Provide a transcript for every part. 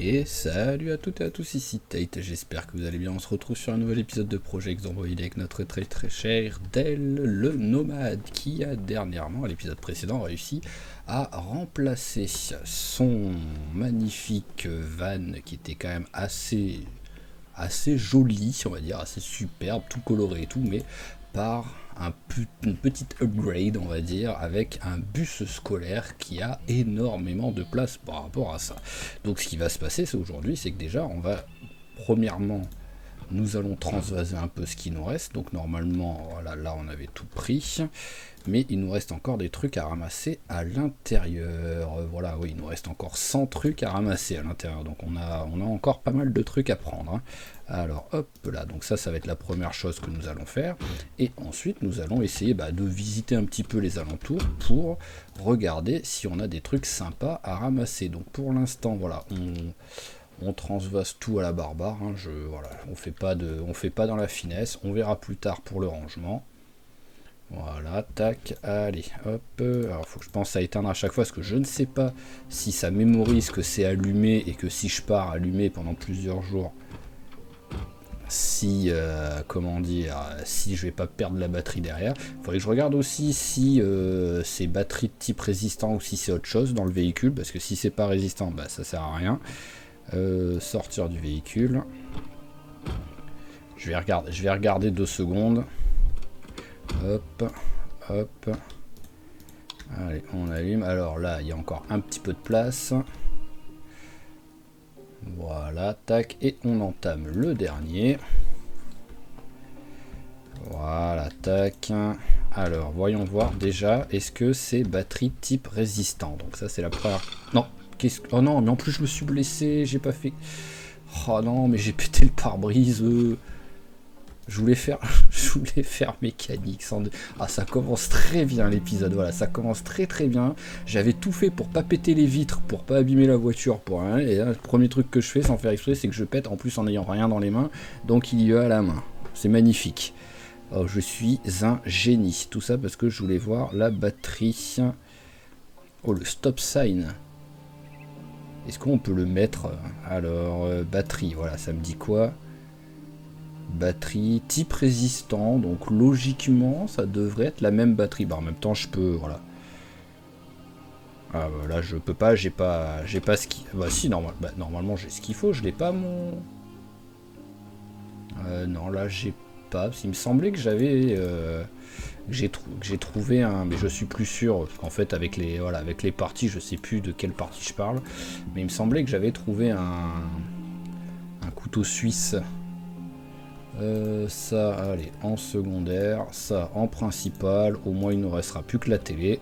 Et salut à toutes et à tous, ici Tate, j'espère que vous allez bien. On se retrouve sur un nouvel épisode de Project Zomboid avec notre très cher Del le Nomade qui a dernièrement, à l'épisode précédent, réussi à remplacer son magnifique van qui était quand même assez joli, on va dire, assez superbe, tout coloré et tout, mais par une petite upgrade, on va dire, avec un bus scolaire qui a énormément de place par rapport à ça. Donc ce qui va se passer aujourd'hui, c'est que déjà, on va, premièrement, nous allons transvaser un peu ce qui nous reste. Donc normalement, voilà, là on avait tout pris. Mais il nous reste encore des trucs à ramasser à l'intérieur. Voilà, oui, il nous reste encore 100 trucs à ramasser à l'intérieur. Donc on a encore pas mal de trucs à prendre. Hein. Alors hop là, donc ça va être la première chose que nous allons faire. Et ensuite nous allons essayer de visiter un petit peu les alentours pour regarder si on a des trucs sympas à ramasser. Donc pour l'instant, voilà, on transvase tout à la barbare. Hein. Voilà, on fait pas dans la finesse. On verra plus tard pour le rangement. Voilà, tac, allez, hop. Alors, faut que je pense à éteindre à chaque fois, parce que je ne sais pas si ça mémorise que c'est allumé et que si je pars allumé pendant plusieurs jours, si, si je vais pas perdre la batterie derrière. Il faudrait que je regarde aussi si c'est batterie de type résistant ou si c'est autre chose dans le véhicule, parce que si c'est pas résistant, ça sert à rien. Sortir du véhicule. Je vais regarder 2 secondes. Hop, hop. Allez, on allume. Alors là, il y a encore un petit peu de place. Voilà, tac. Et on entame le dernier. Voilà, tac. Alors, voyons voir déjà. Est-ce que c'est batterie type résistant? Donc ça, c'est la première... Non. Oh non, mais en plus, je me suis blessé. J'ai pas fait... Oh non, mais j'ai pété le pare-brise. Je voulais faire mécanique. Ah, ça commence très bien l'épisode. Voilà, ça commence très bien. J'avais tout fait pour pas péter les vitres, pour pas abîmer la voiture, pour rien. Et là, le premier truc que je fais sans faire exprès, c'est que je pète en plus en n'ayant rien dans les mains. Donc il y a à la main. C'est magnifique. Oh, je suis un génie. Tout ça parce que je voulais voir la batterie. Oh, le stop sign. Est-ce qu'on peut le mettre? Alors, batterie, voilà, ça me dit quoi? Batterie type résistant, donc logiquement ça devrait être la même batterie. En même temps je peux, voilà. Ah là je peux pas, j'ai pas ce qui... Si, normalement j'ai ce qu'il faut, je l'ai pas mon... non là j'ai pas, il me semblait que j'avais... j'ai trouvé un... Mais je suis plus sûr, parce qu'en fait avec les parties, je sais plus de quelle partie je parle, mais il me semblait que j'avais trouvé un couteau suisse. Ça, allez, en secondaire, ça en principal, au moins il ne nous restera plus que la télé.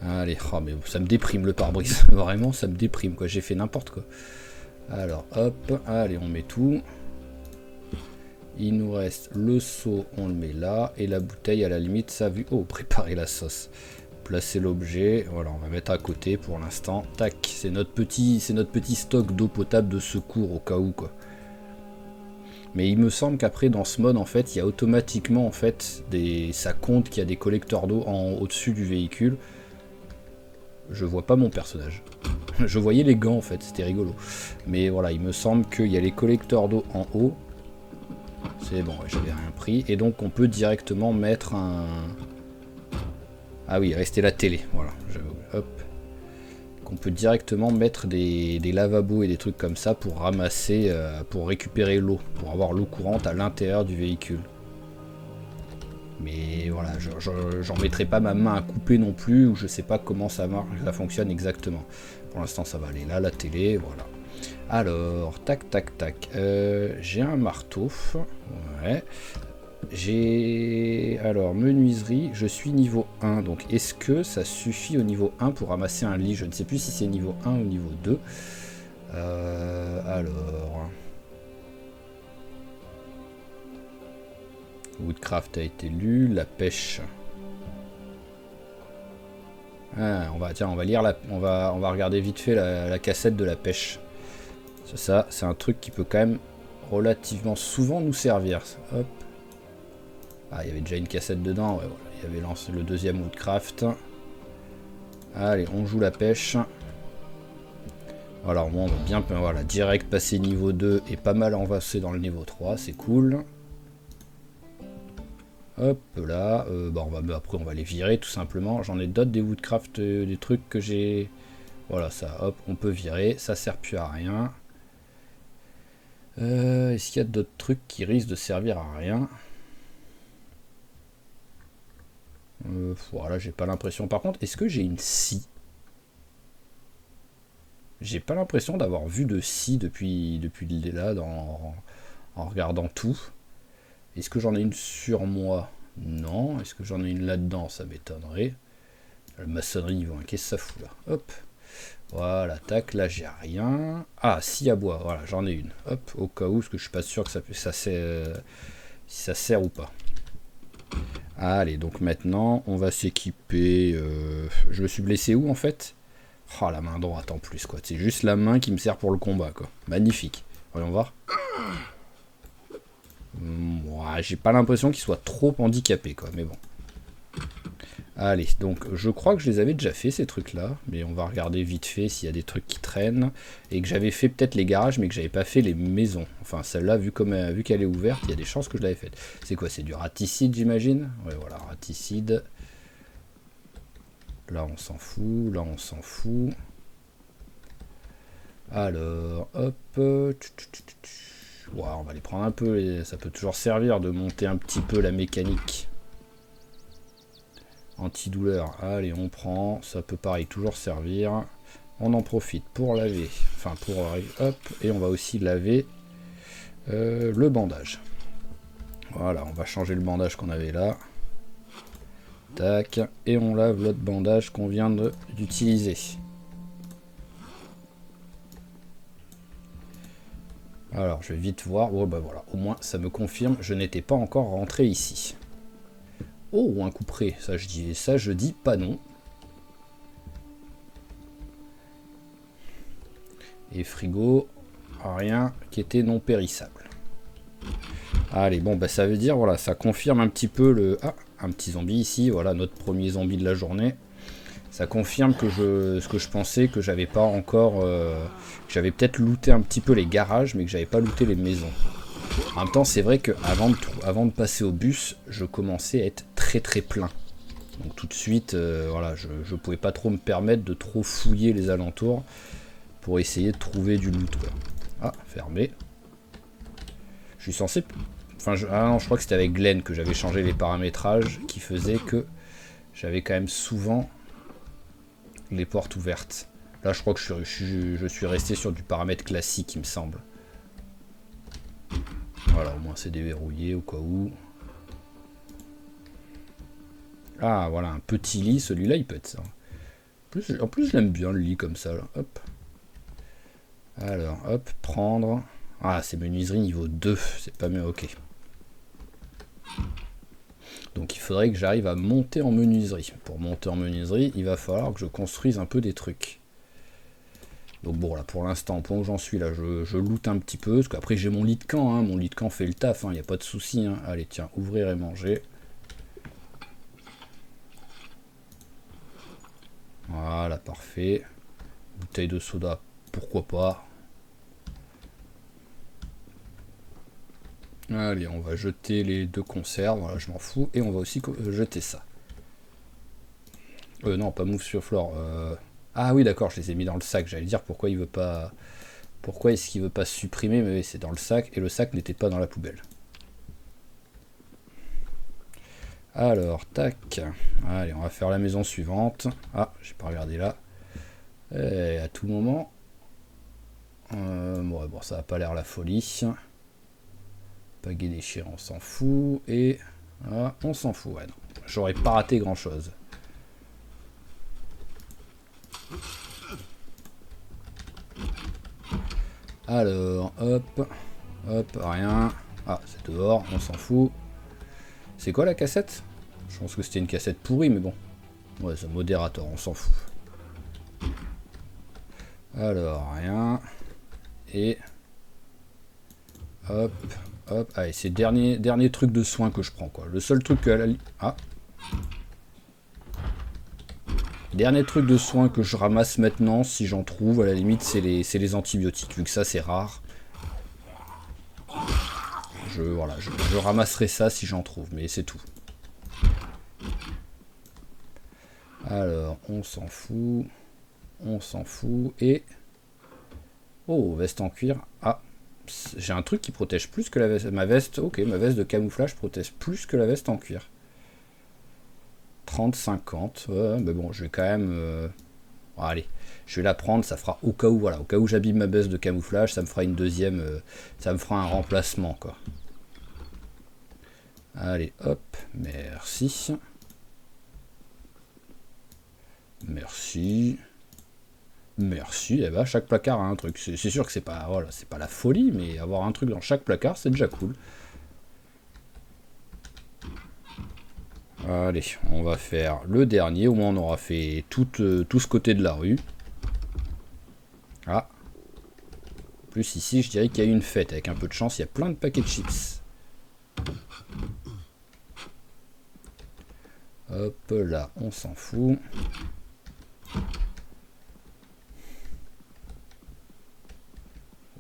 Allez, oh, mais ça me déprime le pare-brise, vraiment ça me déprime quoi, j'ai fait n'importe quoi. Alors hop, allez on met tout. Il nous reste le seau, on le met là, et la bouteille à la limite, ça vu. Oh, préparer la sauce. Placer l'objet, voilà, on va mettre à côté pour l'instant. Tac, c'est notre petit stock d'eau potable de secours au cas où quoi. Mais il me semble qu'après dans ce mode en fait, il y a automatiquement en fait ça compte qu'il y a des collecteurs d'eau au-dessus du véhicule. Je vois pas mon personnage. Je voyais les gants en fait, c'était rigolo. Mais voilà, il me semble qu'il y a les collecteurs d'eau en haut. C'est bon, j'avais rien pris. Et donc on peut directement mettre un... Ah oui, rester la télé, voilà. Hop. Qu'on peut directement mettre des lavabos et des trucs comme ça pour ramasser, pour récupérer l'eau, pour avoir l'eau courante à l'intérieur du véhicule. Mais voilà, j'en mettrai pas ma main à couper non plus, ou je sais pas comment ça marche, ça fonctionne exactement. Pour l'instant ça va aller là, la télé, voilà. Alors, tac. J'ai un marteau. Ouais. Alors, menuiserie, je suis niveau 1. Donc, est-ce que ça suffit au niveau 1 pour ramasser un lit? Je ne sais plus si c'est niveau 1 ou niveau 2. Alors... Woodcraft a été lu. La pêche. Ah, on va lire on va regarder vite fait la cassette de la pêche. Ça, c'est un truc qui peut quand même relativement souvent nous servir. Hop. Ah, il y avait déjà une cassette dedans. Ouais, voilà. Il y avait le deuxième Woodcraft. Allez, on joue la pêche. Voilà, au moins on va bien, voilà, direct passer niveau 2 et pas mal avancer dans le niveau 3, c'est cool. Hop là, bah après on va les virer tout simplement. J'en ai d'autres des woodcraft, des trucs que j'ai... Voilà, ça, hop, on peut virer, ça sert plus à rien. Est-ce qu'il y a d'autres trucs qui risquent de servir à rien? Voilà, j'ai pas l'impression. Par contre, est-ce que j'ai une scie? J'ai pas l'impression d'avoir vu de scie depuis là, en regardant tout. Est-ce que j'en ai une sur moi? Non. Est-ce que j'en ai une là-dedans? Ça m'étonnerait. La maçonnerie, qu'est-ce que ça fout là? Hop. Voilà, tac, là j'ai rien. Ah, scie à bois, voilà, j'en ai une. Hop, au cas où, parce que je suis pas sûr que ça sert, si ça sert ou pas. Allez, donc maintenant, on va s'équiper. Je me suis blessé où en fait? Oh, la main droite en plus, quoi. C'est juste la main qui me sert pour le combat, quoi. Magnifique. Voyons voir. Ouais, j'ai pas l'impression qu'il soit trop handicapé, quoi, mais bon. Allez, donc je crois que je les avais déjà fait ces trucs là, mais on va regarder vite fait s'il y a des trucs qui traînent, et que j'avais fait peut-être les garages mais que j'avais pas fait les maisons. Enfin celle-là, vu qu'elle est ouverte, il y a des chances que je l'avais faite. C'est quoi, c'est du raticide j'imagine? Ouais voilà, raticide. Là on s'en fout, là on s'en fout. Alors, hop. Ouais, on va les prendre un peu, ça peut toujours servir de monter un petit peu la mécanique. Antidouleur, allez on prend, ça peut pareil toujours servir. On en profite pour laver, enfin pour hop, et on va aussi laver le bandage. Voilà, on va changer le bandage qu'on avait là. Tac, et on lave l'autre bandage qu'on vient d'utiliser. Alors je vais vite voir, oh bah voilà, au moins ça me confirme, je n'étais pas encore rentré ici. Oh, un coup près, ça je dis pas non. Et frigo, rien qui était non périssable. Allez, bon, bah ça veut dire, voilà, ça confirme un petit peu le... Ah, un petit zombie ici, voilà, notre premier zombie de la journée. Ça confirme que ce que je pensais, que j'avais pas encore... j'avais peut-être looté un petit peu les garages, mais que j'avais pas looté les maisons. En même temps, c'est vrai qu'avant de passer au bus, je commençais à être très plein. Donc tout de suite, voilà, je pouvais pas trop me permettre de trop fouiller les alentours pour essayer de trouver du loot, quoi. Ah, fermé. Je suis censé... Enfin, ah non, je crois que c'était avec Glenn que j'avais changé les paramétrages qui faisaient que j'avais quand même souvent les portes ouvertes. Là, je crois que je suis resté sur du paramètre classique, il me semble. Voilà, au moins c'est déverrouillé au cas où. Ah, voilà, un petit lit, celui-là, il peut être ça. En plus, je l'aime bien, le lit comme ça, là. Hop. Alors, hop, prendre... Ah, c'est menuiserie niveau 2, c'est pas mieux, ok. Donc, il faudrait que j'arrive à monter en menuiserie. Pour monter en menuiserie, il va falloir que je construise un peu des trucs. Donc bon, là, pour l'instant, pour où j'en suis, là, je loot un petit peu, parce qu'après, j'ai mon lit de camp, hein. Mon lit de camp fait le taf, il n'y a pas de souci, hein. Allez, tiens, ouvrir et manger. Voilà, parfait. Bouteille de soda, pourquoi pas. Allez, on va jeter les 2 conserves, voilà, je m'en fous. Et on va aussi jeter ça. Non, pas move sur floor. Ah oui, d'accord, je les ai mis dans le sac. J'allais dire pourquoi il veut pas... Pourquoi est-ce qu'il veut pas supprimer? Mais c'est dans le sac, et le sac n'était pas dans la poubelle. Alors, tac. Allez, on va faire la maison suivante. Ah, j'ai pas regardé là. Et à tout moment. Bon, ça a pas l'air la folie. Pagaie déchiré, on s'en fout. Et ah, on s'en fout, ouais, non. J'aurais pas raté grand chose. Alors, hop. Hop, rien. Ah, c'est dehors, on s'en fout. C'est quoi la cassette? Je pense que c'était une cassette pourrie, mais bon. Ouais, c'est un modérateur, on s'en fout. Alors, rien. Et... Hop, hop. Allez, c'est le dernier truc de soin que je prends, quoi. Le seul truc que... Ah. Dernier truc de soins que je ramasse maintenant, si j'en trouve, à la limite, c'est les antibiotiques, vu que ça c'est rare. Je ramasserai ça si j'en trouve, mais c'est tout. Alors, on s'en fout. On s'en fout. Et... Oh, veste en cuir. Ah, j'ai un truc qui protège plus que la veste. Ma veste, ok, ma veste de camouflage protège plus que la veste en cuir. 30-50. Ouais, mais bon, je vais quand même... Bon, allez, je vais la prendre, ça fera au cas où, voilà, au cas où j'abîme ma veste de camouflage, ça me fera une deuxième... ça me fera un remplacement, quoi. Allez, hop, merci. Merci. Merci. Et bah, chaque placard a un truc. C'est sûr que c'est pas, voilà, c'est pas la folie, mais avoir un truc dans chaque placard, c'est déjà cool. Allez, on va faire le dernier. Au moins, on aura fait tout ce côté de la rue. Ah. En plus, ici, je dirais qu'il y a eu une fête. Avec un peu de chance, il y a plein de paquets de chips. Hop là, on s'en fout.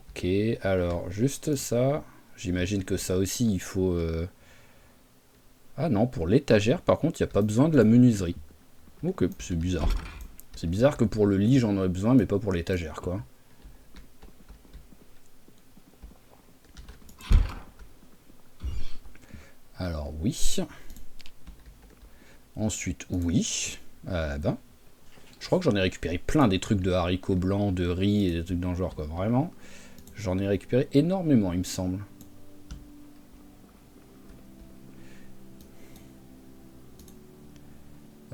Ok, alors juste ça. J'imagine que ça aussi, il faut... Ah non, pour l'étagère, par contre, il n'y a pas besoin de la menuiserie. Ok, c'est bizarre. C'est bizarre que pour le lit, j'en aurais besoin, mais pas pour l'étagère, quoi. Alors, oui. Ensuite, oui. Ben, je crois que j'en ai récupéré plein des trucs de haricots blancs, de riz et des trucs dans le genre, quoi. Vraiment, j'en ai récupéré énormément, il me semble.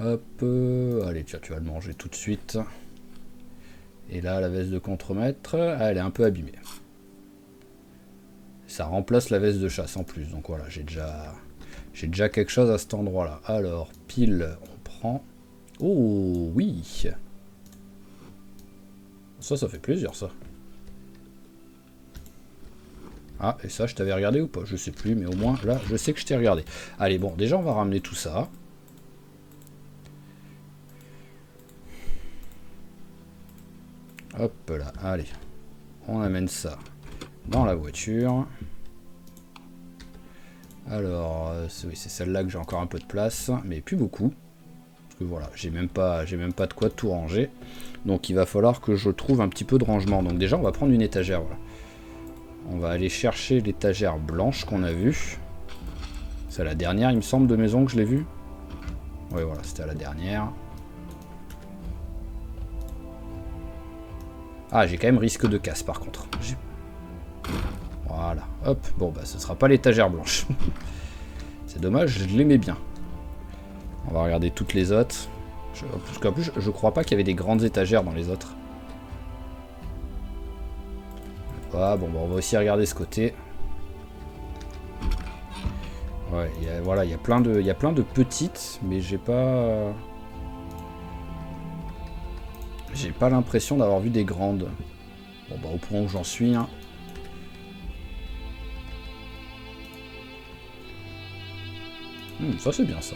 Hop, allez, tiens, tu vas le manger tout de suite. Et là, la veste de contremaître, elle est un peu abîmée. Ça remplace la veste de chasse en plus, donc voilà, j'ai déjà quelque chose à cet endroit-là. Alors, pile, on prend... Oh, oui. Ça fait plaisir, ça. Ah, et ça, je t'avais regardé ou pas? Je sais plus, mais au moins, là, je sais que je t'ai regardé. Allez, bon, déjà, on va ramener tout ça. Hop là, allez. On amène ça dans la voiture. Alors, oui, c'est celle-là que j'ai encore un peu de place, mais plus beaucoup. Parce que voilà, j'ai même pas de quoi tout ranger. Donc il va falloir que je trouve un petit peu de rangement. Donc déjà, on va prendre une étagère, voilà. On va aller chercher l'étagère blanche qu'on a vue. C'est la dernière, il me semble, de maison que je l'ai vue. Oui, voilà, c'était la dernière. Ah, j'ai quand même risque de casse, par contre. Voilà, hop. Bon, bah, ce sera pas l'étagère blanche. C'est dommage, je l'aimais bien. On va regarder toutes les autres. Parce qu'en plus, je crois pas qu'il y avait des grandes étagères dans les autres. Ah, bon, bah, on va aussi regarder ce côté. Ouais, voilà, il y a plein de petites, mais j'ai pas l'impression d'avoir vu des grandes. Bon, bah, au point où j'en suis, hein. Ça c'est bien ça.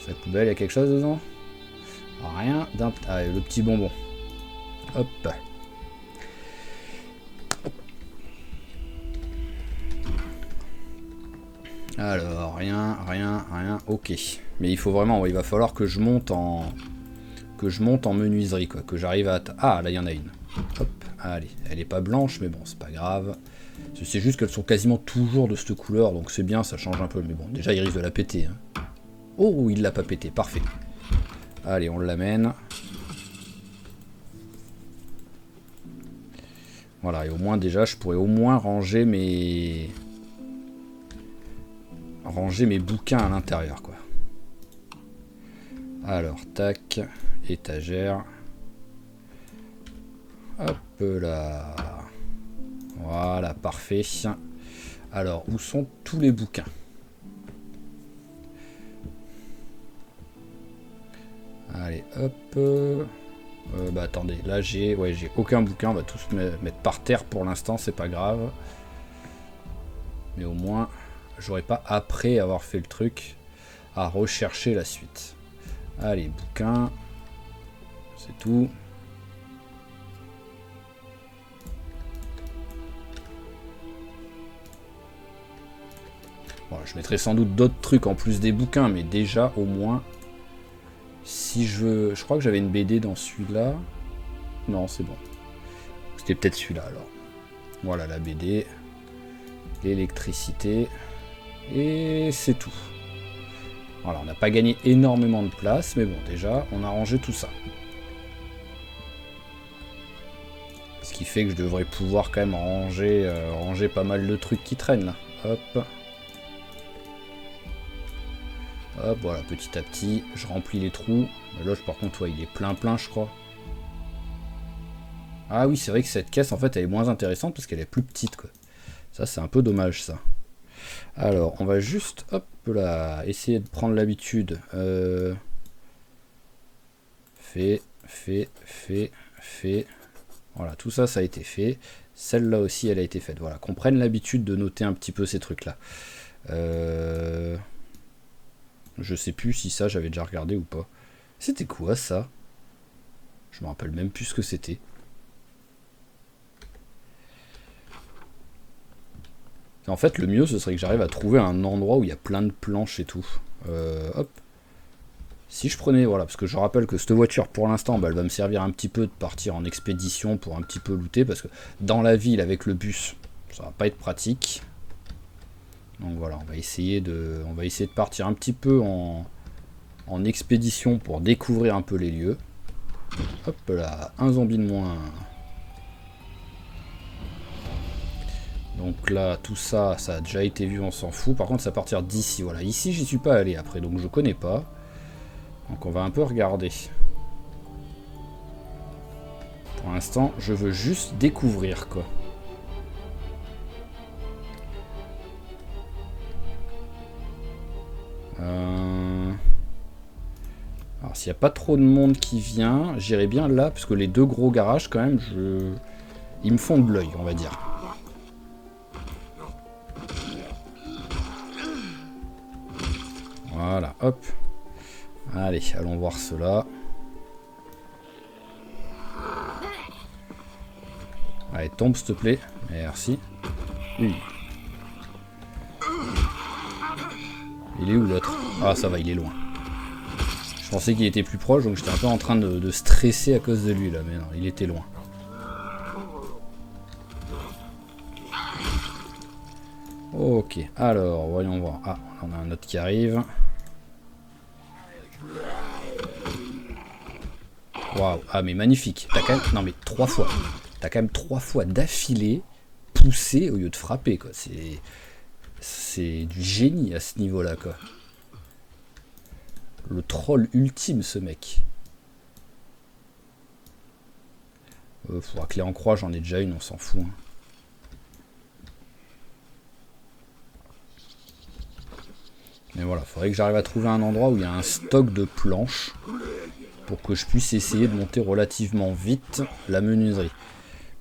Cette poubelle, il y a quelque chose dedans? Rien d'un... Ah, le petit bonbon. Hop. Alors, rien. Ok. Mais il faut vraiment... il va falloir que je monte en... menuiserie, quoi. Que j'arrive à... Ah, là, il y en a une. Hop. Allez. Elle est pas blanche, mais bon, c'est pas grave. C'est juste qu'elles sont quasiment toujours de cette couleur, donc c'est bien, ça change un peu. Mais bon, déjà, il risque de la péter. Hein. Oh, il l'a pas pété. Parfait. Allez, on l'amène. Voilà, et au moins, déjà, je pourrais au moins ranger mes bouquins à l'intérieur, quoi. Alors, tac, étagère. Hop là. Voilà, parfait. Alors, où sont tous les bouquins? Allez, hop. Bah attendez, là j'ai aucun bouquin, on va tous mettre par terre pour l'instant, c'est pas grave. Mais au moins, j'aurais pas après avoir fait le truc. à rechercher la suite. Allez, bouquin. C'est tout. Bon, je mettrai sans doute d'autres trucs en plus des bouquins, mais déjà au moins, si je veux... Je crois que j'avais une BD dans celui-là. Non, c'est bon. C'était peut-être celui-là alors. Voilà la BD. L'électricité. Et c'est tout. Voilà, on n'a pas gagné énormément de place, mais bon, déjà, on a rangé tout ça. Ce qui fait que je devrais pouvoir quand même ranger pas mal de trucs qui traînent là. Hop. Hop, voilà, petit à petit, je remplis les trous. Là, par contre, ouais, il est plein, je crois. Ah oui, c'est vrai que cette caisse, en fait, elle est moins intéressante parce qu'elle est plus petite, quoi. Ça, c'est un peu dommage, ça. Alors, on va juste, hop là, essayer de prendre l'habitude. Fait. Voilà, tout ça, ça a été fait. Celle-là aussi, elle a été faite. Voilà, qu'on prenne l'habitude de noter un petit peu ces trucs-là. Je sais plus si ça, j'avais déjà regardé ou pas. C'était quoi, ça? Je me rappelle même plus ce que c'était. En fait, le mieux, ce serait que j'arrive à trouver un endroit où il y a plein de planches et tout. Hop. Si je prenais, voilà, parce que je rappelle que cette voiture, pour l'instant, bah, elle va me servir un petit peu de partir en expédition pour un petit peu looter, parce que dans la ville, avec le bus, ça va pas être pratique. Donc voilà, on va essayer de partir un petit peu en expédition pour découvrir un peu les lieux. Hop là, un zombie de moins. Donc là, tout ça, ça a déjà été vu, on s'en fout. Par contre, c'est à partir d'ici. Voilà, ici, j'y suis pas allé après, donc je connais pas. Donc on va un peu regarder. Pour l'instant, je veux juste découvrir, quoi. Alors s'il n'y a pas trop de monde qui vient, j'irai bien là, parce que les deux gros garages, quand même, ils me font de l'œil, on va dire. Voilà, hop. Allez, allons voir cela. Allez, tombe s'il te plaît. Merci. Oui. Il est où l'autre? Ah, ça va, il est loin. Je pensais qu'il était plus proche, donc j'étais un peu en train de stresser à cause de lui, là. Mais non, il était loin. Ok, alors, voyons voir. Ah, on a un autre qui arrive. Waouh, ah mais magnifique. T'as quand même... Non mais 3 fois. T'as quand même 3 fois d'affilée poussé au lieu de frapper, quoi. C'est du génie à ce niveau-là, quoi. Le troll ultime, ce mec. Faudra clé en croix, j'en ai déjà une, on s'en fout. Hein. Mais voilà, faudrait que j'arrive à trouver un endroit où il y a un stock de planches pour que je puisse essayer de monter relativement vite la menuiserie.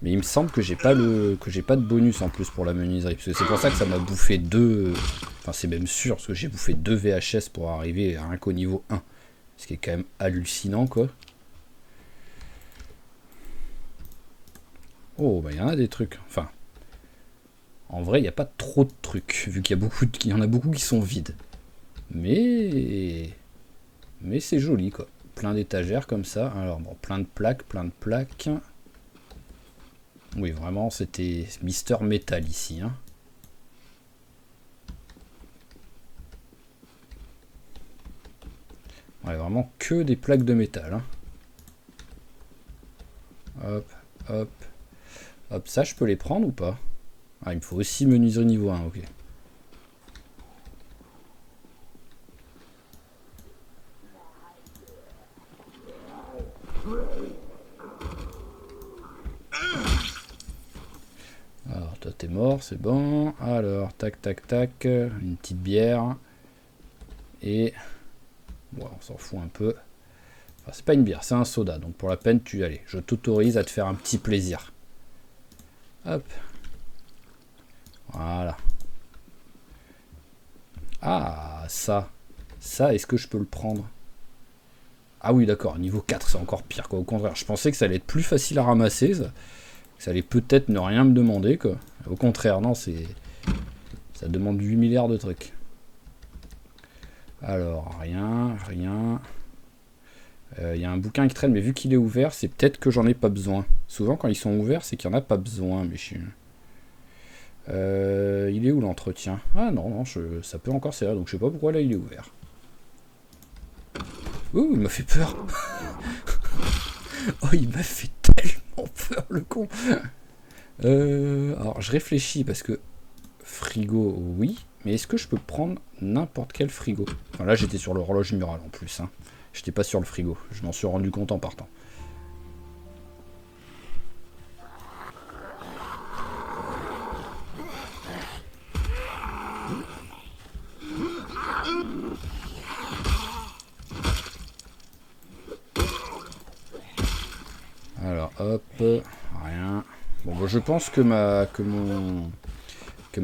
Mais il me semble que j'ai pas de bonus en plus pour la menuiserie, parce que c'est pour ça que ça m'a bouffé 2... Enfin, c'est même sûr, parce que j'ai bouffé 2 VHS pour arriver rien qu'au niveau 1. Ce qui est quand même hallucinant, quoi. Oh, bah il y en a des trucs. Enfin, en vrai, il n'y a pas trop de trucs, vu qu'il y en a beaucoup qui sont vides. Mais c'est joli, quoi. Plein d'étagères comme ça. Alors, bon, plein de plaques. Oui, vraiment, c'était Mister Metal ici. Hein. Ouais, vraiment que des plaques de métal. Hein. Hop, hop. Hop, ça, je peux les prendre ou pas? Ah, il me faut aussi menuiserie niveau 1, ok. Alors, toi, t'es mort, c'est bon. Alors, tac, une petite bière. Et... Bon, on s'en fout un peu. Enfin, c'est pas une bière, c'est un soda. Donc, pour la peine, allez, je t'autorise à te faire un petit plaisir. Hop. Voilà. Ah, ça. Ça, est-ce que je peux le prendre? Ah oui, d'accord, niveau 4, c'est encore pire, quoi. Au contraire, je pensais que ça allait être plus facile à ramasser, ça. Ça allait peut-être ne rien me demander, quoi. Au contraire, non, c'est... Ça demande 8 milliards de trucs. Alors, rien. Il y a un bouquin qui traîne, mais vu qu'il est ouvert, c'est peut-être que j'en ai pas besoin. Souvent, quand ils sont ouverts, c'est qu'il n'y en a pas besoin, mais il est où l'entretien? Ah non, ça peut encore servir, donc je sais pas pourquoi là il est ouvert. Ouh, il m'a fait peur. Oh, il m'a fait tellement peur, le con. Alors, je réfléchis parce que frigo, oui, mais est-ce que je peux prendre n'importe quel frigo? Enfin, là, j'étais sur l'horloge murale en plus. Hein. J'étais pas sur le frigo. Je m'en suis rendu compte en partant. Alors, hop, rien. Bon, bah, je pense que ma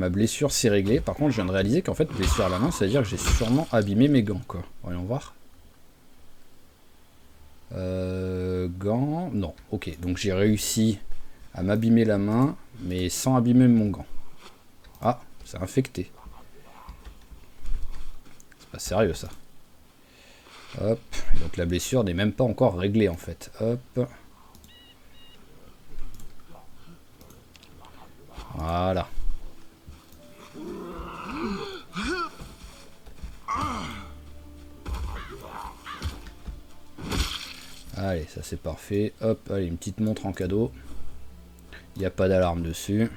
blessure s'est réglée. Par contre, je viens de réaliser qu'en fait, blessure à la main, c'est-à-dire que j'ai sûrement abîmé mes gants, quoi. Voyons voir. Gants... Non, ok. Donc j'ai réussi à m'abîmer la main, mais sans abîmer mon gant. Ah, c'est infecté. C'est pas sérieux, ça. Hop. Et donc la blessure n'est même pas encore réglée, en fait. Hop. Voilà. Allez, ça c'est parfait. Hop, allez, une petite montre en cadeau. Il n'y a pas d'alarme dessus.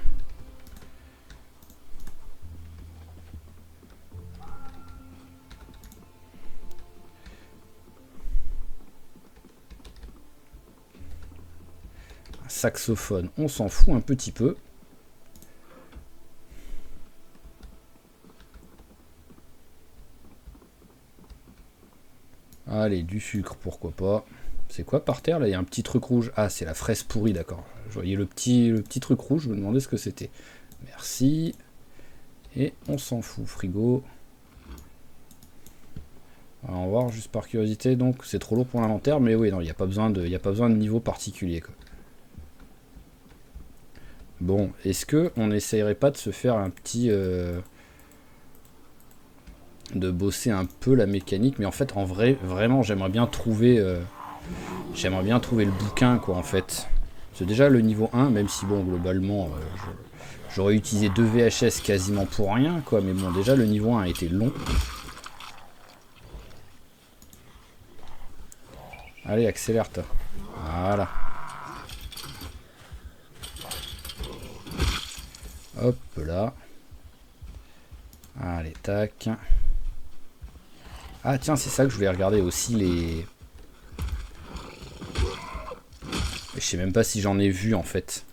Un saxophone, on s'en fout un petit peu. Allez, du sucre, pourquoi pas. C'est quoi par terre là? Il y a un petit truc rouge. Ah, c'est la fraise pourrie, d'accord. Je voyais le petit truc rouge, je me demandais ce que c'était. Merci. Et on s'en fout, frigo. Alors, on va voir juste par curiosité. Donc, c'est trop lourd pour l'inventaire, mais oui, non, il n'y a pas besoin de niveau particulier, quoi. Bon, est-ce que on n'essayerait pas de se faire un petit... de bosser un peu la mécanique, mais en fait, en vrai, vraiment, j'aimerais bien trouver le bouquin, quoi, en fait. C'est déjà le niveau 1, même si, bon, globalement, j'aurais utilisé 2 VHS quasiment pour rien, quoi, mais bon, déjà, le niveau 1 a été long. Allez, accélère, toi. Voilà. Hop, là. Allez, tac. Ah, tiens, c'est ça que je voulais regarder aussi, les... Je sais même pas si j'en ai vu, en fait.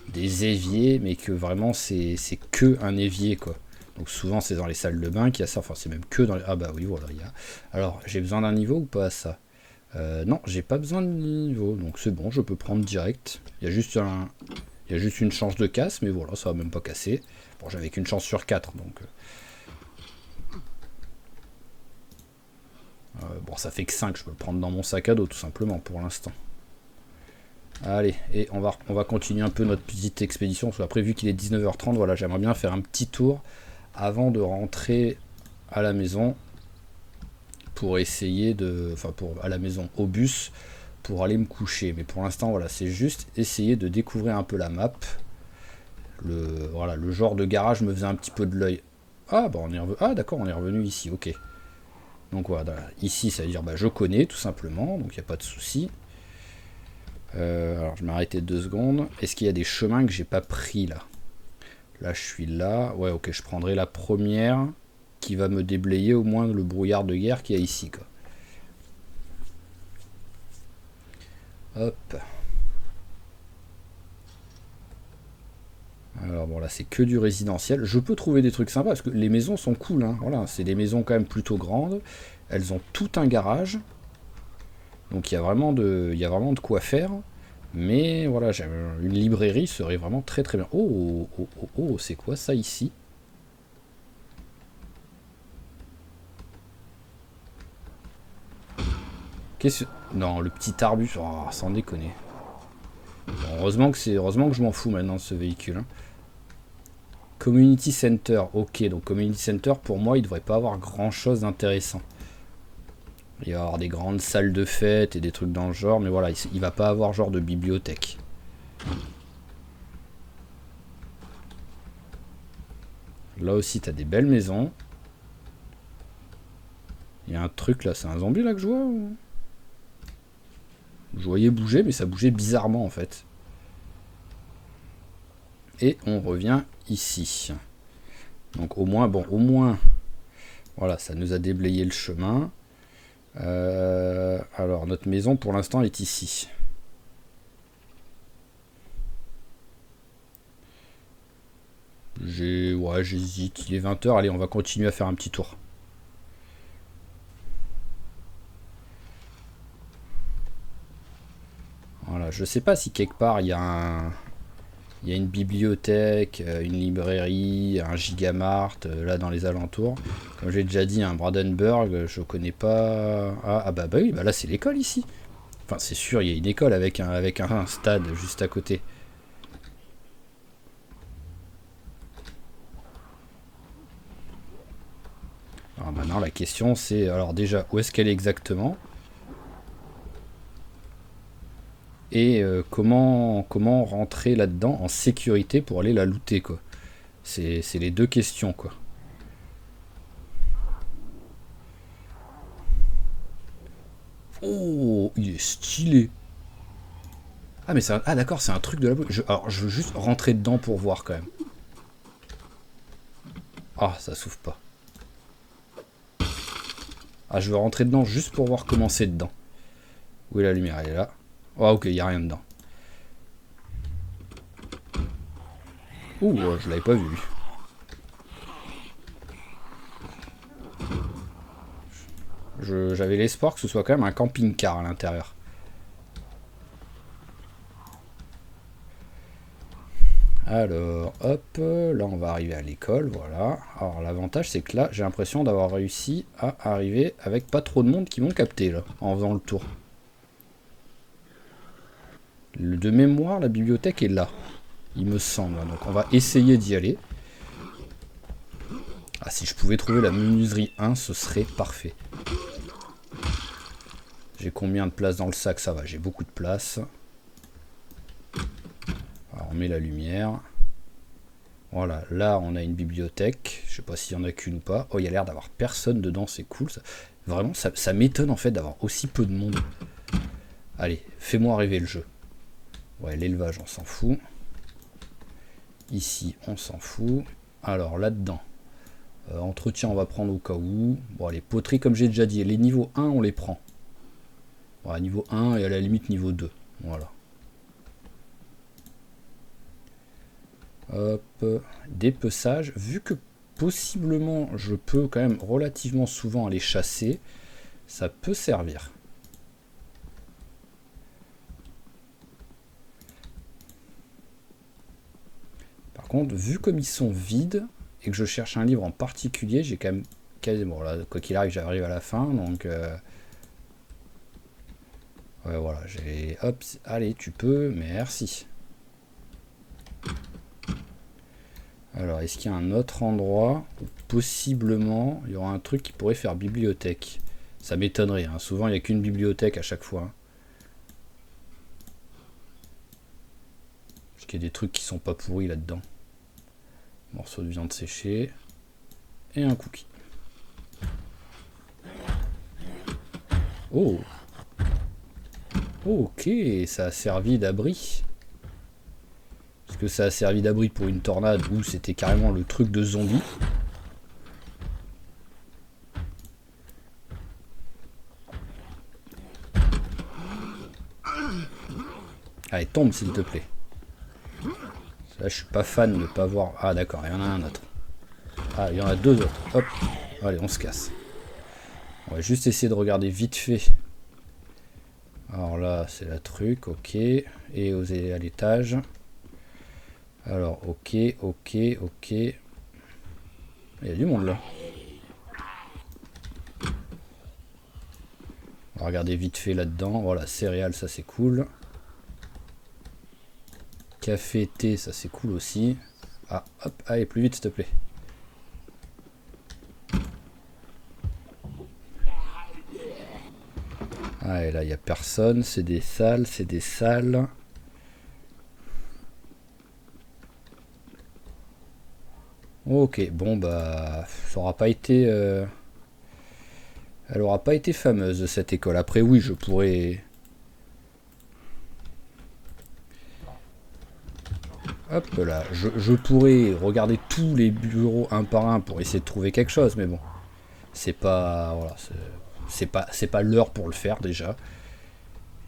Des éviers, mais que vraiment, c'est que un évier, quoi. Donc souvent, c'est dans les salles de bain qu'il y a ça. Enfin, c'est même que dans les... Ah bah oui, voilà, il y a... Alors, j'ai besoin d'un niveau ou pas, ça? Non, j'ai pas besoin de niveau, donc c'est bon, je peux prendre direct. Il y a juste une chance de casse, mais voilà, ça va même pas casser. Bon, j'avais qu'une chance sur 4, donc... bon, ça fait que 5, je peux le prendre dans mon sac à dos, tout simplement, pour l'instant. Allez, et on va continuer un peu notre petite expédition, parce qu'après, vu qu'il est 19h30, voilà, j'aimerais bien faire un petit tour avant de rentrer à la maison, pour essayer de... Enfin, à la maison, au bus, pour aller me coucher. Mais pour l'instant, voilà, c'est juste essayer de découvrir un peu la map. Voilà, le genre de garage me faisait un petit peu de l'œil. Ah, bah on est revenu... Ah, d'accord, on est revenu ici, ok. Donc voilà, ici, ça veut dire, bah, je connais, tout simplement, donc il n'y a pas de souci. Alors, je vais m'arrêter 2 secondes. Est-ce qu'il y a des chemins que j'ai pas pris, là? Là, je suis là. Ouais, ok, je prendrai la première qui va me déblayer au moins le brouillard de guerre qu'il y a ici, quoi. Hop. Alors bon, là c'est que du résidentiel. Je peux trouver des trucs sympas parce que les maisons sont cool, hein. Voilà, c'est des maisons quand même plutôt grandes. Elles ont tout un garage. Donc il y a vraiment de quoi faire. Mais voilà, une librairie serait vraiment très très bien. Oh, oh, oh, oh, c'est quoi ça ici? Qu'est-ce... Non, le petit arbuste, oh, sans déconner. Bon, heureusement que je m'en fous maintenant de ce véhicule. Hein. Community Center, ok, donc Community Center, pour moi, il devrait pas avoir grand-chose d'intéressant. Il va y avoir des grandes salles de fête et des trucs dans le genre, mais voilà, il va pas avoir genre de bibliothèque. Là aussi, t'as des belles maisons. Il y a un truc là, c'est un zombie là que je vois ou... Je voyais bouger, mais ça bougeait bizarrement en fait. Et on revient ici. Donc au moins, voilà, ça nous a déblayé le chemin. Alors, notre maison pour l'instant est ici. Ouais, j'hésite. Il est 20h. Allez, on va continuer à faire un petit tour. Voilà, je sais pas si quelque part il y a une bibliothèque, une librairie, un Gigamart, là dans les alentours. Comme j'ai déjà dit, un Brandenburg, je connais pas... bah oui, bah là c'est l'école ici. Enfin c'est sûr, il y a une école avec un stade juste à côté. Alors maintenant la question c'est, alors déjà, où est-ce qu'elle est exactement ? Et comment rentrer là-dedans en sécurité pour aller la looter, quoi. C'est les deux questions, quoi. Oh, il est stylé. Ah, mais ah d'accord, c'est un truc de la... Alors, je veux juste rentrer dedans pour voir, quand même. Ah, ça s'ouvre pas. Ah, je veux rentrer dedans juste pour voir comment c'est dedans. Où est la lumière ? Elle est là. Oh, ok, il n'y a rien dedans. Ouh, je l'avais pas vu. J'avais l'espoir que ce soit quand même un camping-car à l'intérieur. Alors, hop, là on va arriver à l'école, voilà. Alors l'avantage c'est que là j'ai l'impression d'avoir réussi à arriver avec pas trop de monde qui m'ont capté là, en faisant le tour. De mémoire, la bibliothèque est là, il me semble. Donc on va essayer d'y aller. Ah, si je pouvais trouver la menuiserie 1, ce serait parfait. J'ai combien de place dans le sac? Ça va, j'ai beaucoup de place. Alors on met la lumière. Voilà, là on a une bibliothèque. Je sais pas s'il y en a qu'une ou pas. Oh, il y a l'air d'avoir personne dedans, c'est cool. Ça. Vraiment, ça m'étonne en fait d'avoir aussi peu de monde. Allez, fais-moi rêver le jeu. Ouais, l'élevage, on s'en fout. Ici, on s'en fout. Alors là-dedans, entretien, on va prendre au cas où. Bon, les poteries, comme j'ai déjà dit, les niveaux 1, on les prend. Voilà, niveau 1 et à la limite niveau 2. Voilà. Hop, dépeçage. Vu que possiblement je peux quand même relativement souvent aller chasser, ça peut servir. Par contre, vu comme ils sont vides et que je cherche un livre en particulier, j'ai quand même quasiment... Là, quoi qu'il arrive, j'arrive à la fin, donc... Ouais, voilà, j'ai... Hop, allez, tu peux, merci. Alors, est-ce qu'il y a un autre endroit où possiblement il y aura un truc qui pourrait faire bibliothèque? Ça m'étonnerait, hein. Souvent il n'y a qu'une bibliothèque à chaque fois. Parce qu'il y a des trucs qui sont pas pourris là-dedans. Morceau de viande séchée. Et un cookie. Oh! Ok, ça a servi d'abri. Est-ce que ça a servi d'abri pour une tornade ou c'était carrément le truc de zombie? Allez, tombe s'il te plaît. Là, je suis pas fan de ne pas voir... Ah d'accord, il y en a un autre. Ah, il y en a deux autres. Hop, allez, on se casse. On va juste essayer de regarder vite fait. Alors là, c'est la truc, ok. Et oser à l'étage. Alors, ok. Il y a du monde là. On va regarder vite fait là-dedans. Voilà, céréales, ça c'est cool. Café, thé, ça c'est cool aussi. Ah, hop, allez, plus vite s'il te plaît. Ah, et là, il n'y a personne. C'est des salles, c'est des salles. Ok, bon, bah, ça aura pas été... Elle aura pas été fameuse, cette école. Après, oui, je pourrais... Hop là, je pourrais regarder tous les bureaux un par un pour essayer de trouver quelque chose, mais bon. C'est pas... Voilà, c'est pas l'heure pour le faire, déjà.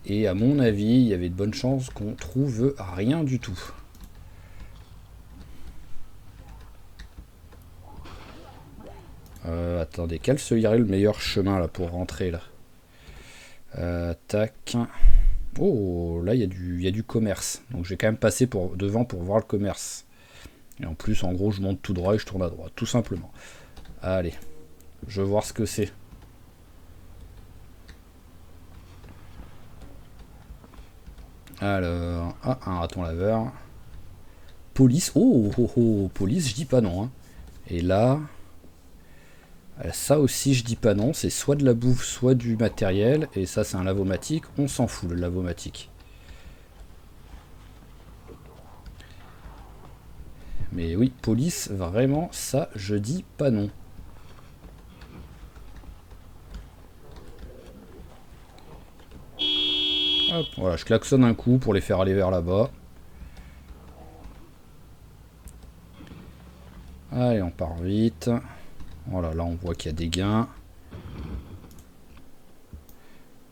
Et à mon avis, il y avait de bonnes chances qu'on trouve rien du tout. Attendez, quel serait le meilleur chemin là pour rentrer là? Tac. Oh, là il y a du commerce. Donc je vais quand même passer devant pour voir le commerce. Et en plus, en gros, je monte tout droit et je tourne à droite, tout simplement. Allez, je veux voir ce que c'est. Alors, ah, un raton laveur. Police. Oh, oh, oh, police, je dis pas non. Hein. Et là, ça aussi, je dis pas non. C'est soit de la bouffe, soit du matériel. Et ça, c'est un lavomatique. On s'en fout, le lavomatique. Mais oui, police, vraiment, ça, je dis pas non. Hop, voilà, je klaxonne un coup pour les faire aller vers là-bas. Allez, on part vite. Voilà, là on voit qu'il y a des gains.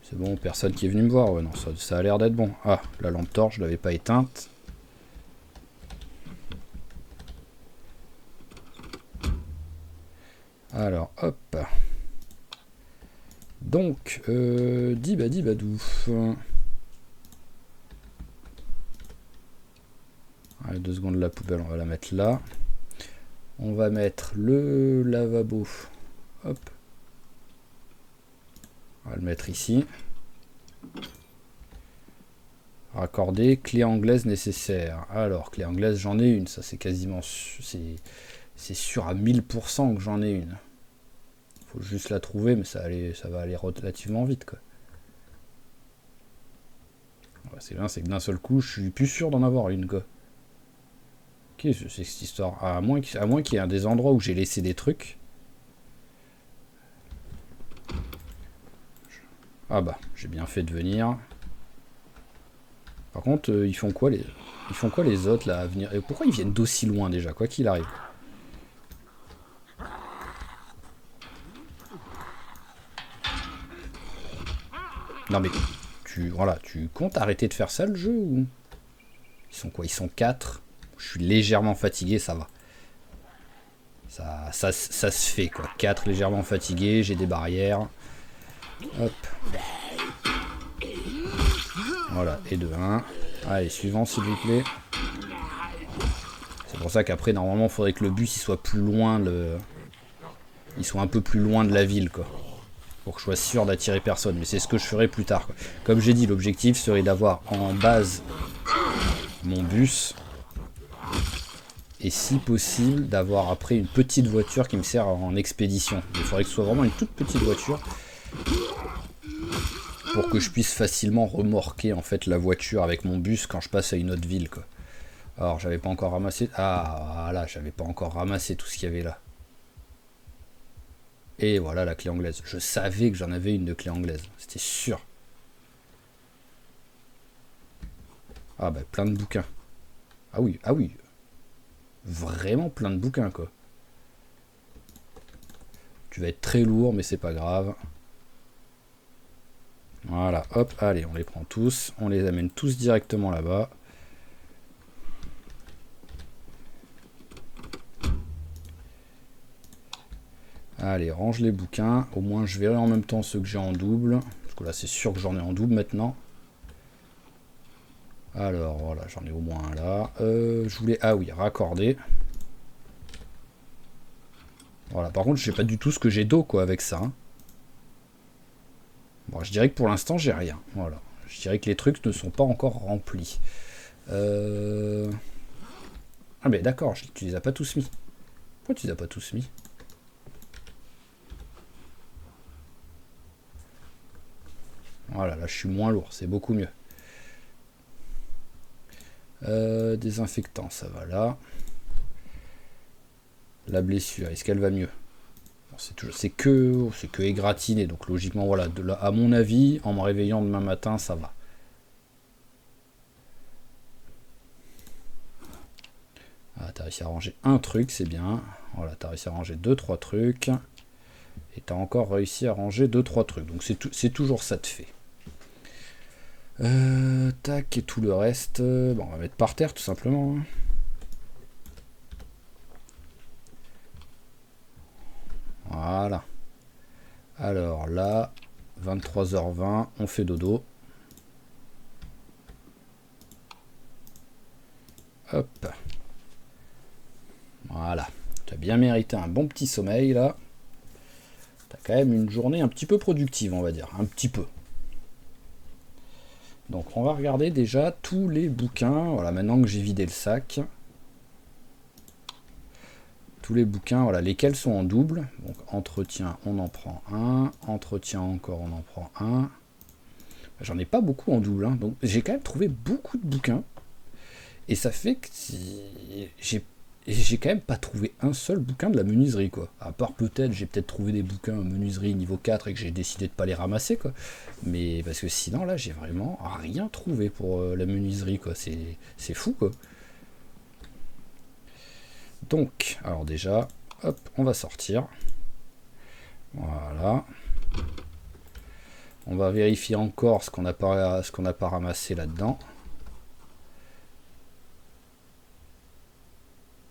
C'est bon, personne qui est venu me voir. Ouais, non, ça a l'air d'être bon. Ah, la lampe torche, je l'avais pas éteinte. Alors, hop. Donc, dibadibadou. Allez, 2 secondes, la poubelle, on va la mettre là. On va mettre le lavabo. Hop. On va le mettre ici. Raccorder, clé anglaise nécessaire. Alors, clé anglaise, j'en ai une. Ça, c'est quasiment... C'est sûr à 1000% que j'en ai une. Faut juste la trouver, mais ça va aller relativement vite, quoi. Ouais, c'est bien, c'est que d'un seul coup, je suis plus sûr d'en avoir une, quoi. Qu'est-ce que c'est que cette histoire? À moins qu'il y ait un des endroits où j'ai laissé des trucs. Ah bah, j'ai bien fait de venir. Par contre, ils font quoi les autres là à venir? Et pourquoi ils viennent d'aussi loin déjà, quoi qu'il arrive? Non mais tu comptes arrêter de faire ça le jeu ou? Ils sont quoi? Ils sont 4. Je suis légèrement fatigué, ça va. Ça se fait quoi. 4 légèrement fatigués, j'ai des barrières. Hop. Voilà, et de 1. Allez, suivant s'il vous plaît. C'est pour ça qu'après, normalement, il faudrait que le bus il soit plus loin. Il soit un peu plus loin de la ville, quoi. Pour que je sois sûr d'attirer personne. Mais c'est ce que je ferai plus tard, quoi. Comme j'ai dit, l'objectif serait d'avoir en base mon bus. Et si possible, d'avoir après une petite voiture qui me sert en expédition. Il faudrait que ce soit vraiment une toute petite voiture. Pour que je puisse facilement remorquer en fait la voiture avec mon bus quand je passe à une autre ville, quoi. Alors j'avais pas encore ramassé. Ah voilà, j'avais pas encore ramassé tout ce qu'il y avait là. Et voilà la clé anglaise. Je savais que j'en avais une de clé anglaise. C'était sûr. Ah bah plein de bouquins. Ah oui, ah oui. Vraiment plein de bouquins, quoi. Tu vas être très lourd, mais c'est pas grave. Voilà, hop, allez, on les prend tous. On les amène tous directement là-bas. Allez, range les bouquins. Au moins, je verrai en même temps ceux que j'ai en double. Parce que là, c'est sûr que j'en ai en double maintenant. Alors, voilà, j'en ai au moins un là. Je voulais... Ah oui, raccorder. Voilà, par contre, je sais pas du tout ce que j'ai d'eau, quoi, avec ça. Hein. Bon, je dirais que pour l'instant, j'ai rien. Voilà. Je dirais que les trucs ne sont pas encore remplis. Ah mais d'accord, tu les as pas tous mis. Pourquoi tu les as pas tous mis? Voilà, là je suis moins lourd, c'est beaucoup mieux. Désinfectant, ça va là. La blessure, est-ce qu'elle va mieux? Bon, c'est que égratigné, donc logiquement, voilà, à mon avis, en me réveillant demain matin, ça va. Ah, t'as réussi à ranger un truc, c'est bien. Voilà, t'as réussi à ranger 2-3 trucs. Et t'as encore réussi à ranger 2-3 trucs. Donc c'est toujours ça de fait. Tac, et tout le reste. Bon, on va mettre par terre tout simplement. Voilà. Alors là, 23h20, on fait dodo. Hop. Voilà. Tu as bien mérité un bon petit sommeil là. T'as quand même une journée un petit peu productive, on va dire. Un petit peu. Donc on va regarder déjà tous les bouquins. Voilà, maintenant que j'ai vidé le sac. Tous les bouquins, voilà, lesquels sont en double. Donc entretien, on en prend un. Entretien encore, on en prend un. J'en ai pas beaucoup en double. Hein. Donc j'ai quand même trouvé beaucoup de bouquins. Et ça fait que j'ai quand même pas trouvé un seul bouquin de la menuiserie, quoi. À part peut-être, j'ai peut-être trouvé des bouquins menuiserie niveau 4 et que j'ai décidé de pas les ramasser, quoi. Mais parce que sinon, là, j'ai vraiment rien trouvé pour la menuiserie, quoi. C'est fou, quoi. Donc, alors déjà, hop, on va sortir. Voilà. On va vérifier encore ce qu'on n'a pas ramassé là-dedans.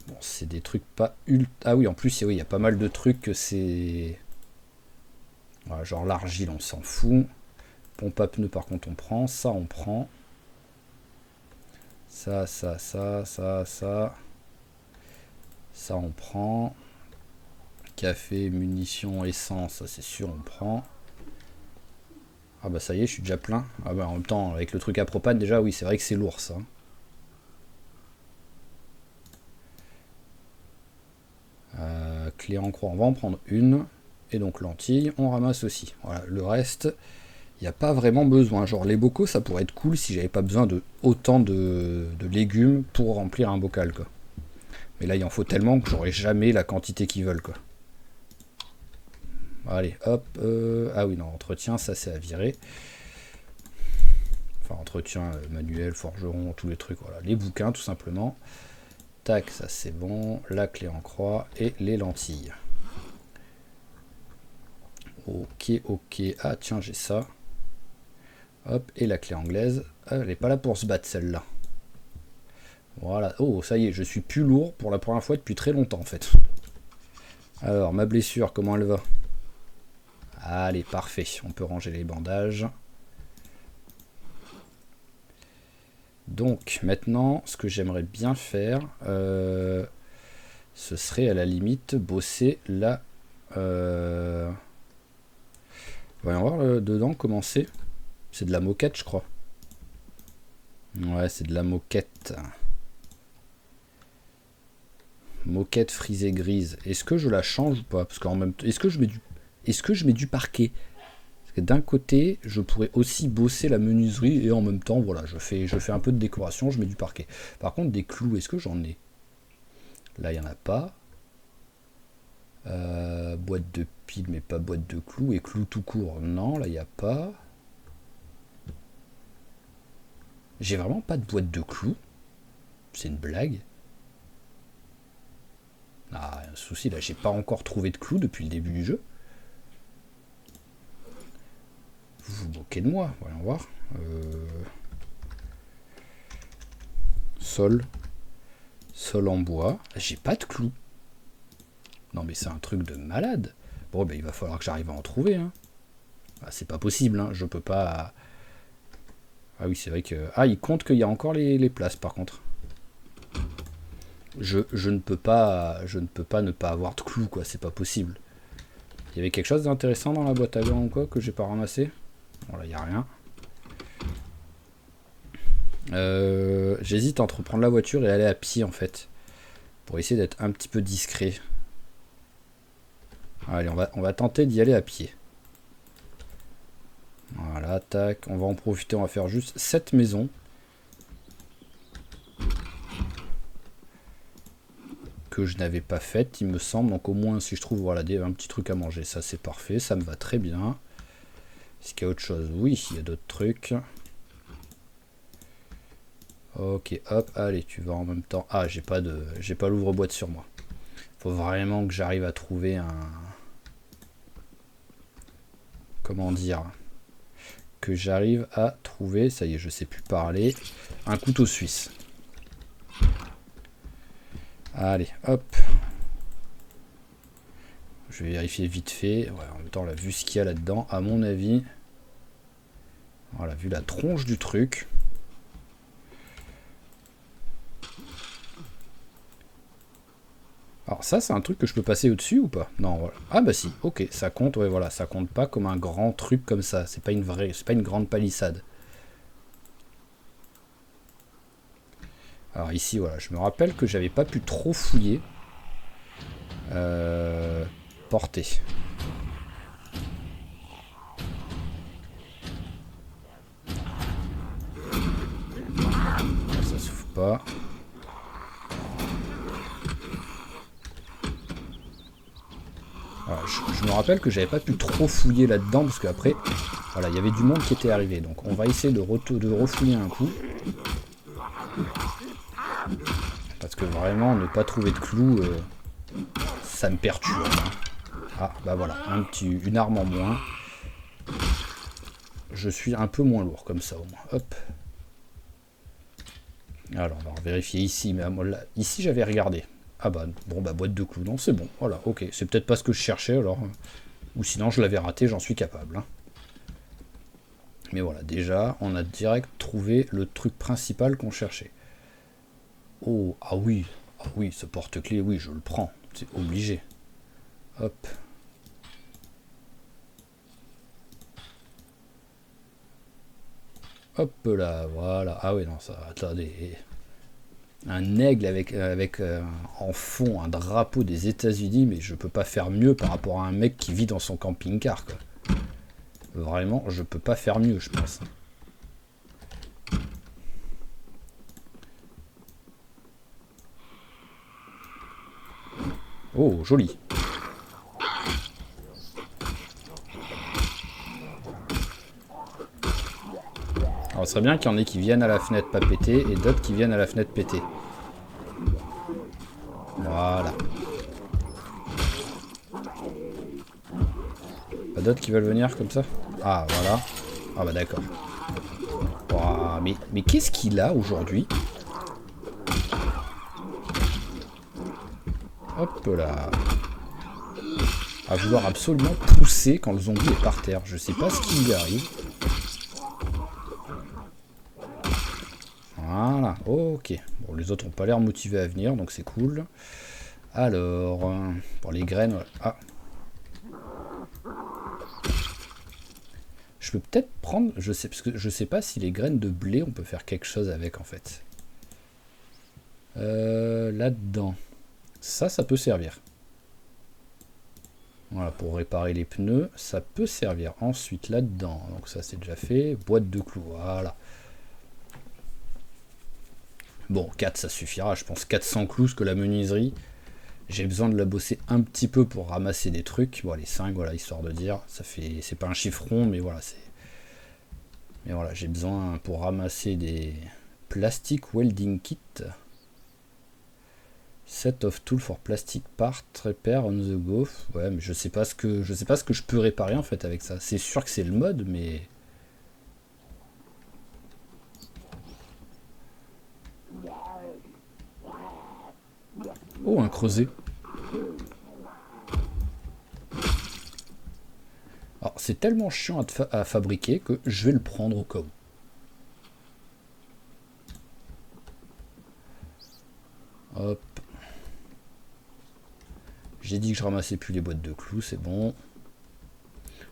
Bon, c'est des trucs pas ultra... Ah oui, en plus, il y a pas mal de trucs que c'est... Voilà, genre l'argile, on s'en fout. Pompe à pneus, par contre, on prend. Ça, on prend. Ça. Ça, on prend. Café, munitions, essence, ça, c'est sûr, on prend. Ah bah ça y est, je suis déjà plein. Ah bah en même temps, avec le truc à propane, déjà, oui, c'est vrai que c'est lourd, ça. Clé en croix, on va en prendre une. Et donc lentilles, on ramasse aussi. Voilà, le reste, il n'y a pas vraiment besoin. Genre les bocaux, ça pourrait être cool si j'avais pas besoin de autant de légumes pour remplir un bocal, quoi. Mais là, il en faut tellement que j'aurai jamais la quantité qu'ils veulent, quoi. Allez, hop. Ah oui, non, entretien, ça c'est à virer. Enfin, entretien manuel, forgeron, tous les trucs, voilà. Les bouquins, tout simplement. Tac, ça c'est bon. La clé en croix et les lentilles. Ok. Ah, tiens, j'ai ça. Hop, et la clé anglaise. Ah, elle n'est pas là pour se battre, celle-là. Voilà. Oh, ça y est, je suis plus lourd pour la première fois depuis très longtemps, en fait. Alors, ma blessure, comment elle va? Allez, parfait. On peut ranger les bandages. Donc, maintenant, ce que j'aimerais bien faire, ce serait à la limite bosser la... Voyons voir dedans comment c'est. C'est de la moquette, je crois. Ouais, c'est de la moquette. Moquette frisée grise. Est-ce que je la change ou pas? Parce qu'en même temps, est-ce que je mets du parquet? Parce que d'un côté, je pourrais aussi bosser la menuiserie et en même temps, voilà, je fais un peu de décoration, je mets du parquet. Par contre, des clous, est-ce que j'en ai? Là, il n'y en a pas. Boîte de piles, mais pas boîte de clous. Et clous tout court, non, là, il n'y a pas. J'ai vraiment pas de boîte de clous. C'est une blague. Ah, un souci, là, j'ai pas encore trouvé de clous depuis le début du jeu. Vous vous moquez de moi, voyons voir. Sol en bois. J'ai pas de clous. Non mais c'est un truc de malade. Bon ben il va falloir que j'arrive à en trouver. Hein. Ah, c'est pas possible, hein. Je peux pas... Ah oui c'est vrai que... Ah il compte qu'il y a encore les places par contre. Je ne peux pas ne pas avoir de clous quoi, c'est pas possible. Il y avait quelque chose d'intéressant dans la boîte à gants ou quoi que j'ai pas ramassé? Voilà, il n'y a rien. J'hésite entre prendre la voiture et aller à pied en fait. Pour essayer d'être un petit peu discret. Allez, on va tenter d'y aller à pied. Voilà, tac. On va en profiter, on va faire juste cette maison. Que je n'avais pas faite, il me semble. Donc au moins, si je trouve voilà, un petit truc à manger, ça c'est parfait. Ça me va très bien. Est-ce qu'il y a autre chose? Oui, il y a d'autres trucs. Ok, hop, allez, tu vas en même temps. Ah, j'ai pas l'ouvre-boîte sur moi. Faut vraiment que j'arrive à trouver un... Comment dire? Que j'arrive à trouver, ça y est, je sais plus parler, un couteau suisse. Allez, hop. Je vais vérifier vite fait. Ouais, en même temps, là, vu ce qu'il y a là-dedans, à mon avis... Voilà, vu la tronche du truc... Alors ça, c'est un truc que je peux passer au-dessus ou pas? Non, voilà. Ah bah si, ok, ça compte, ouais, voilà, ça compte pas comme un grand truc comme ça. C'est pas une grande palissade. Alors ici, voilà, je me rappelle que j'avais pas pu trop fouiller. Porter. Ça s'ouvre pas. Voilà, je me rappelle que j'avais pas pu trop fouiller là-dedans parce qu'après, voilà, il y avait du monde qui était arrivé. Donc on va essayer de refouiller un coup. Parce que vraiment, ne pas trouver de clous, ça me perturbe. Ah, bah voilà, une arme en moins. Je suis un peu moins lourd comme ça au moins. Hop. Alors, on va vérifier ici. Mais là, ici, j'avais regardé. Ah bah, bon, bah, boîte de clous. Non, c'est bon. Voilà, ok. C'est peut-être pas ce que je cherchais alors. Ou sinon, je l'avais raté, j'en suis capable. Hein. Mais voilà, déjà, on a direct trouvé le truc principal qu'on cherchait. Oh, ah oui. Ah oui, ce porte-clés, oui, je le prends. C'est obligé. Hop. Hop là, voilà. Ah oui, non, ça, attendez. Un aigle avec en fond un drapeau des États-Unis, mais je peux pas faire mieux par rapport à un mec qui vit dans son camping-car, quoi. Vraiment, je peux pas faire mieux, je pense. Oh, joli. Alors, ce serait bien qu'il y en ait qui viennent à la fenêtre pas péter et d'autres qui viennent à la fenêtre péter. Voilà. Pas d'autres qui veulent venir comme ça? Ah, voilà. Ah bah d'accord. Wow, mais qu'est-ce qu'il a aujourd'hui? Hop là. À vouloir absolument pousser quand le zombie est par terre. Je sais pas ce qui lui arrive. Voilà, ok. Bon, les autres n'ont pas l'air motivés à venir, donc c'est cool. Alors, pour les graines... Ah. Je peux peut-être prendre... parce que je sais pas si les graines de blé, on peut faire quelque chose avec, en fait. Là-dedans. Ça peut servir. Voilà, pour réparer les pneus, ça peut servir. Ensuite, là-dedans, donc ça c'est déjà fait. Boîte de clous, voilà. Bon, 4 ça suffira, je pense 400 clous, que la menuiserie, j'ai besoin de la bosser un petit peu pour ramasser des trucs. Bon, les 5, voilà, histoire de dire, ça fait, c'est pas un chiffre rond, mais voilà, c'est... Mais voilà, j'ai besoin pour ramasser des plastic welding kit. Set of tools for plastic part repair on the go. Ouais, mais je sais pas ce que je peux réparer en fait avec ça. C'est sûr que c'est le mode, mais... Oh, un creuset. Alors, c'est tellement chiant à fabriquer que je vais le prendre au cas où. Hop. J'ai dit que je ramassais plus les boîtes de clous, c'est bon.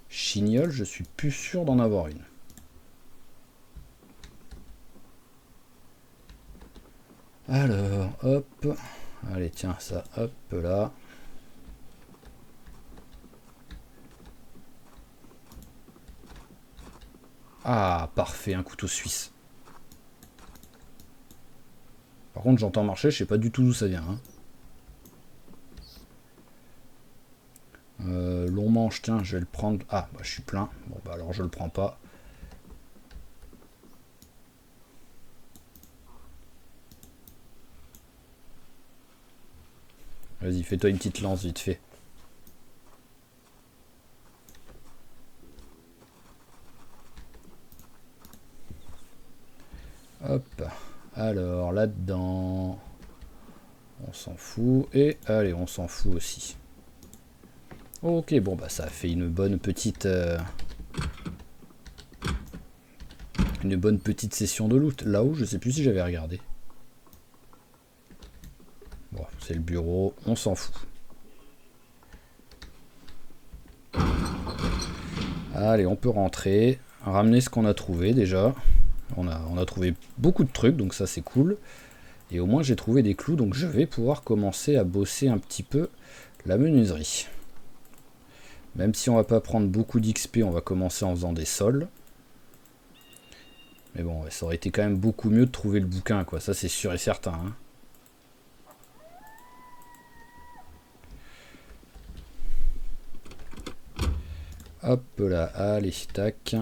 Chignole, je suis plus sûr d'en avoir une. Alors, hop. Allez, tiens, ça, hop, là. Ah, parfait, un couteau suisse. Par contre, j'entends marcher, je sais pas du tout d'où ça vient. Hein. Long manche, tiens, je vais le prendre. Ah, bah, je suis plein. Bon, bah alors je le prends pas. Vas-y, fais-toi une petite lance vite fait. Hop. Alors, là-dedans, on s'en fout. Et allez, on s'en fout aussi. Ok, bon, bah ça a fait une bonne petite... une bonne petite session de loot. Là-haut, je sais plus si j'avais regardé. Bon, c'est le bureau, on s'en fout. Allez, on peut rentrer. Ramener ce qu'on a trouvé déjà. On a trouvé beaucoup de trucs, donc ça c'est cool. Et au moins j'ai trouvé des clous, donc je vais pouvoir commencer à bosser un petit peu la menuiserie. Même si on va pas prendre beaucoup d'XP, on va commencer en faisant des sols. Mais bon, ça aurait été quand même beaucoup mieux de trouver le bouquin, quoi. Ça c'est sûr et certain. Hein. Hop là, allez, tac.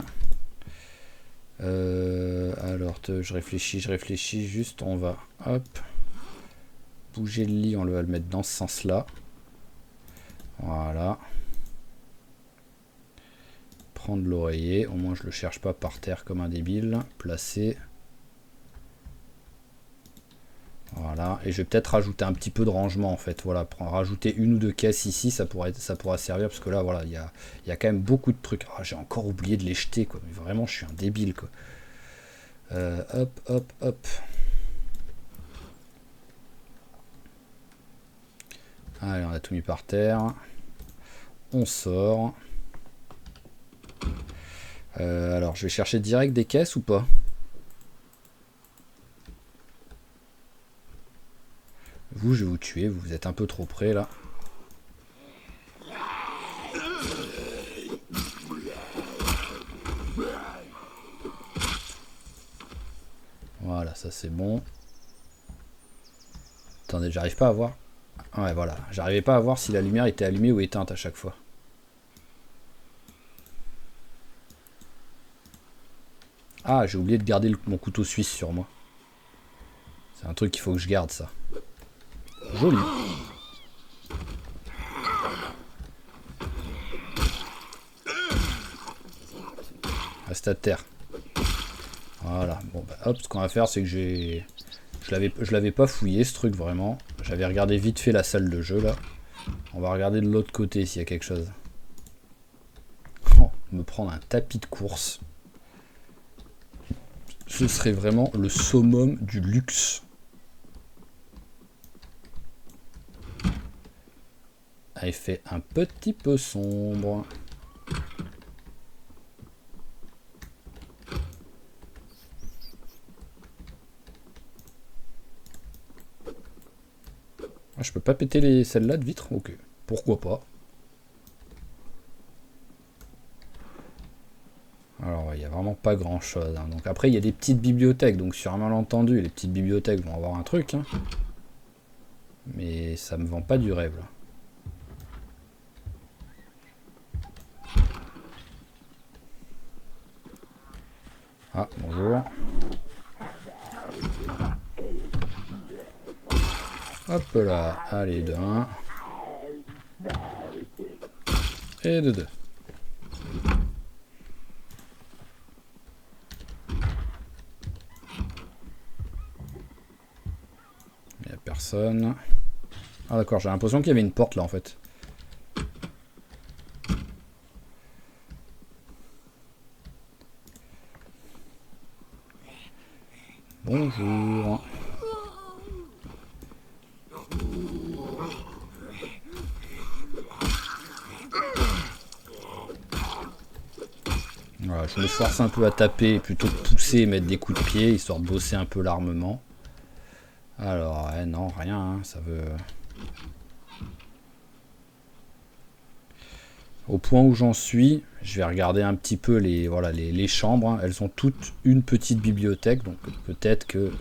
Alors, je réfléchis, juste on va, hop, bouger le lit, on va le mettre dans ce sens-là. Voilà. Prendre l'oreiller, au moins je le cherche pas par terre comme un débile. Placer. Voilà, et je vais peut-être rajouter un petit peu de rangement en fait. Voilà, rajouter une ou deux caisses ici, ça pourra servir parce que là, voilà, il y a quand même beaucoup de trucs. Ah, j'ai encore oublié de les jeter, quoi. Mais vraiment, je suis un débile, quoi. Hop, hop, hop. Allez, on a tout mis par terre. On sort. Alors, je vais chercher direct des caisses ou pas? Vous, je vais vous tuer. Vous êtes un peu trop près, là. Voilà, ça c'est bon. Attendez, j'arrive pas à voir. Ouais, voilà. J'arrivais pas à voir si la lumière était allumée ou éteinte à chaque fois. Ah, j'ai oublié de garder mon couteau suisse sur moi. C'est un truc qu'il faut que je garde, ça. Joli. Reste à terre. Voilà. Bon, bah, hop, ce qu'on va faire, c'est que je l'avais pas fouillé, ce truc, vraiment. J'avais regardé vite fait la salle de jeu, là. On va regarder de l'autre côté s'il y a quelque chose. Oh, me prendre un tapis de course. Ce serait vraiment le summum du luxe. Ah, il fait un petit peu sombre. Ah, je peux pas péter celles-là de vitre? Ok. Pourquoi pas? Alors, il n'y a vraiment pas grand-chose. Hein. Donc après, il y a des petites bibliothèques. Donc sur un malentendu, les petites bibliothèques vont avoir un truc. Hein. Mais ça me vend pas du rêve, là. Ah, bonjour. Hop là. Allez, de 1. Et de 2. Il n'y a personne. Ah d'accord, j'ai l'impression qu'il y avait une porte là en fait. Bonjour. je me force un peu à taper plutôt que pousser et mettre des coups de pied, histoire de bosser un peu l'armement. Alors, non, rien, hein, ça veut... Au point où j'en suis, je vais regarder un petit peu les chambres. Hein. Elles ont toutes une petite bibliothèque, donc peut-être que...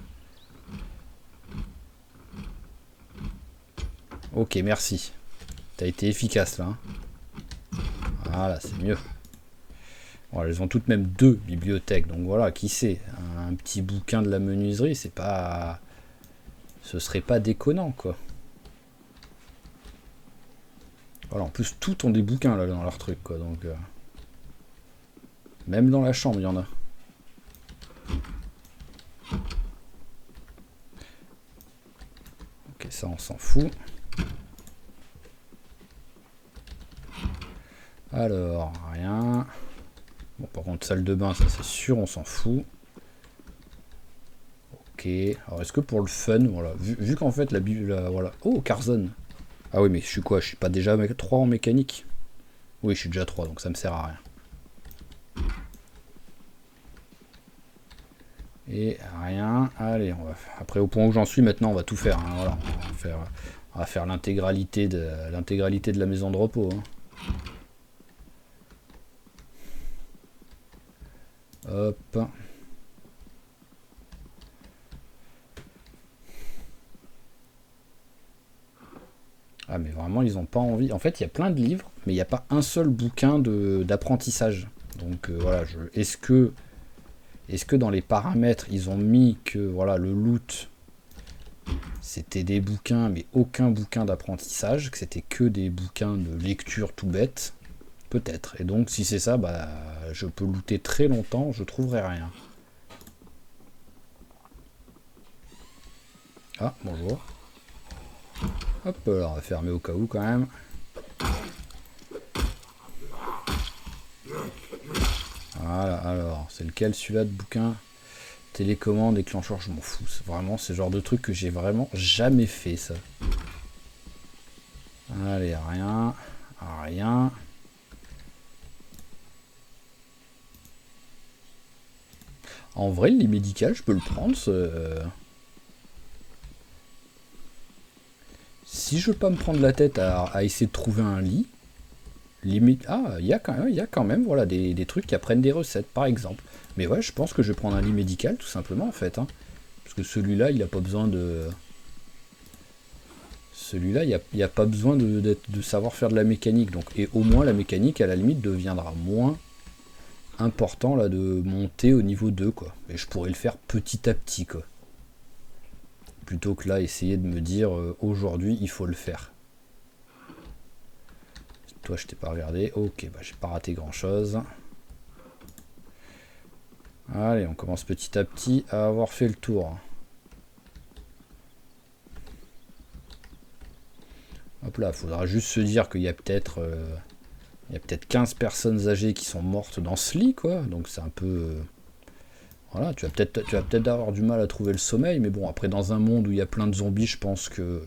Ok, merci. T'as été efficace là. Hein. Voilà, c'est mieux. Bon, elles ont toutes même 2 bibliothèques, donc voilà, qui sait. Un petit bouquin de la menuiserie, c'est pas... Ce serait pas déconnant, quoi. Voilà, en plus, toutes ont des bouquins là dans leur truc, quoi, donc... Même dans la chambre, il y en a. Ok, ça, on s'en fout. Alors, rien. Bon, par contre, salle de bain, ça c'est sûr, on s'en fout. Ok. Alors, est-ce que pour le fun, voilà, vu qu'en fait, voilà. Oh, Carzon. Ah oui, mais je suis quoi? Je suis pas déjà 3 en mécanique? Oui, je suis déjà 3, donc ça me sert à rien. Et rien. Allez, après, au point où j'en suis, maintenant, on va tout faire. Hein, voilà, on va faire l'intégralité de la maison de repos. Hein. Hop. Ah mais vraiment ils ont pas envie. En fait il y a plein de livres, mais il n'y a pas un seul bouquin d'apprentissage. Donc voilà, est-ce que dans les paramètres ils ont mis que voilà le loot c'était des bouquins, mais aucun bouquin d'apprentissage, que c'était que des bouquins de lecture tout bête? Peut-être. Et donc si c'est ça, bah je peux looter très longtemps, je trouverai rien. Ah, bonjour. Hop, alors on va fermer au cas où quand même. Voilà, alors, c'est lequel celui-là de bouquin? Télécommande, déclencheur, je m'en fous. Vraiment, c'est le genre de truc que j'ai vraiment jamais fait, ça. Allez, rien. Rien. En vrai, le lit médical, je peux le prendre. Si je veux pas me prendre la tête à essayer de trouver un lit, limite. Ah, il y a quand même voilà, des trucs qui apprennent des recettes, par exemple. Mais ouais, je pense que je vais prendre un lit médical, tout simplement, en fait. Hein. Parce que celui-là, il n'a pas besoin de... Celui-là, il n'y a pas besoin de savoir faire de la mécanique. Donc, et au moins, la mécanique, à la limite, deviendra moins important là, de monter au niveau 2, quoi. Et je pourrais le faire petit à petit, quoi. Plutôt que là, essayer de me dire, aujourd'hui, il faut le faire. Toi, je t'ai pas regardé. Ok, bah, j'ai pas raté grand-chose. Allez, on commence petit à petit à avoir fait le tour. Hop là, faudra juste se dire qu'il y a peut-être 15 personnes âgées qui sont mortes dans ce lit, quoi. Donc c'est un peu... voilà, tu vas peut-être avoir du mal à trouver le sommeil, mais bon, après dans un monde où il y a plein de zombies, je pense que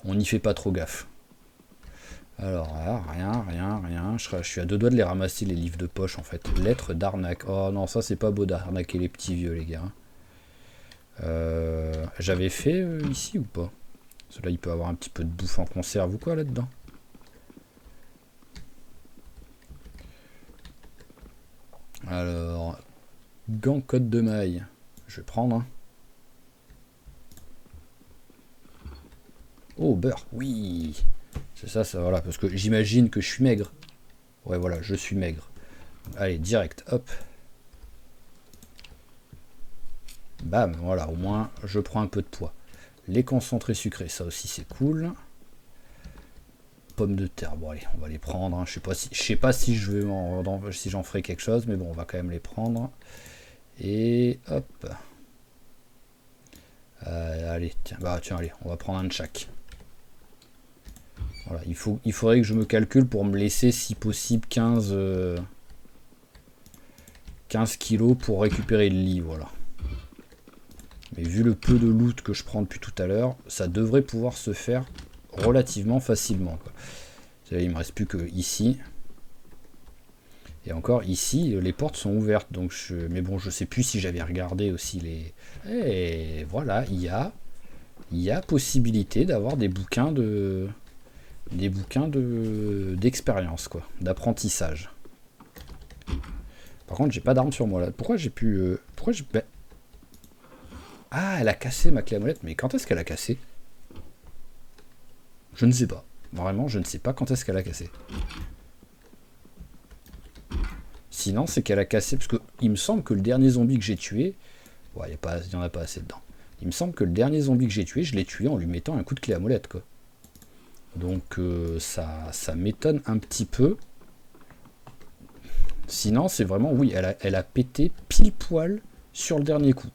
on n'y fait pas trop gaffe. Alors, là, rien. Je suis à 2 doigts de les ramasser, les livres de poche, en fait. Lettres d'arnaque. Oh non, ça, c'est pas beau d'arnaquer les petits vieux, les gars. J'avais fait ici ou pas? Cela, il peut avoir un petit peu de bouffe en conserve ou quoi, là-dedans? Alors, gants côte de maille. Je vais prendre, hein. Oh, beurre, oui. C'est ça, voilà, parce que j'imagine que je suis maigre. Ouais, voilà, je suis maigre. Allez, direct, hop. Bam, voilà, au moins, je prends un peu de poids. Les concentrés sucrés, ça aussi, c'est cool. Pommes de terre, bon, allez, on va les prendre. Hein. Je sais pas si si j'en ferai quelque chose, mais bon, on va quand même les prendre. Et hop. Allez, tiens, allez, on va prendre un de chaque. Voilà, il faudrait que je me calcule pour me laisser, si possible, 15 kilos pour récupérer le lit, voilà. Mais vu le peu de loot que je prends depuis tout à l'heure, ça devrait pouvoir se faire relativement facilement, quoi. Il me reste plus que ici. Et encore, ici, les portes sont ouvertes. Donc mais bon, je sais plus si j'avais regardé aussi les... Et voilà, il y a possibilité d'avoir des bouquins d'expérience, quoi, d'apprentissage. Par contre, j'ai pas d'arme sur moi là. Pourquoi j'ai pu... pourquoi j'ai... Ben... Ah, elle a cassé ma clé à molette. Mais quand est-ce qu'elle a cassé? Je ne sais pas. Vraiment, je ne sais pas quand est-ce qu'elle a cassé. Sinon, c'est qu'elle a cassé... Parce que il me semble que le dernier zombie que j'ai tué... Ouais, il n'y en a pas assez dedans. Il me semble que le dernier zombie que j'ai tué, je l'ai tué en lui mettant un coup de clé à molette, quoi. Donc, ça m'étonne un petit peu. Sinon, c'est vraiment... Oui, elle a pété pile poil sur le dernier coup.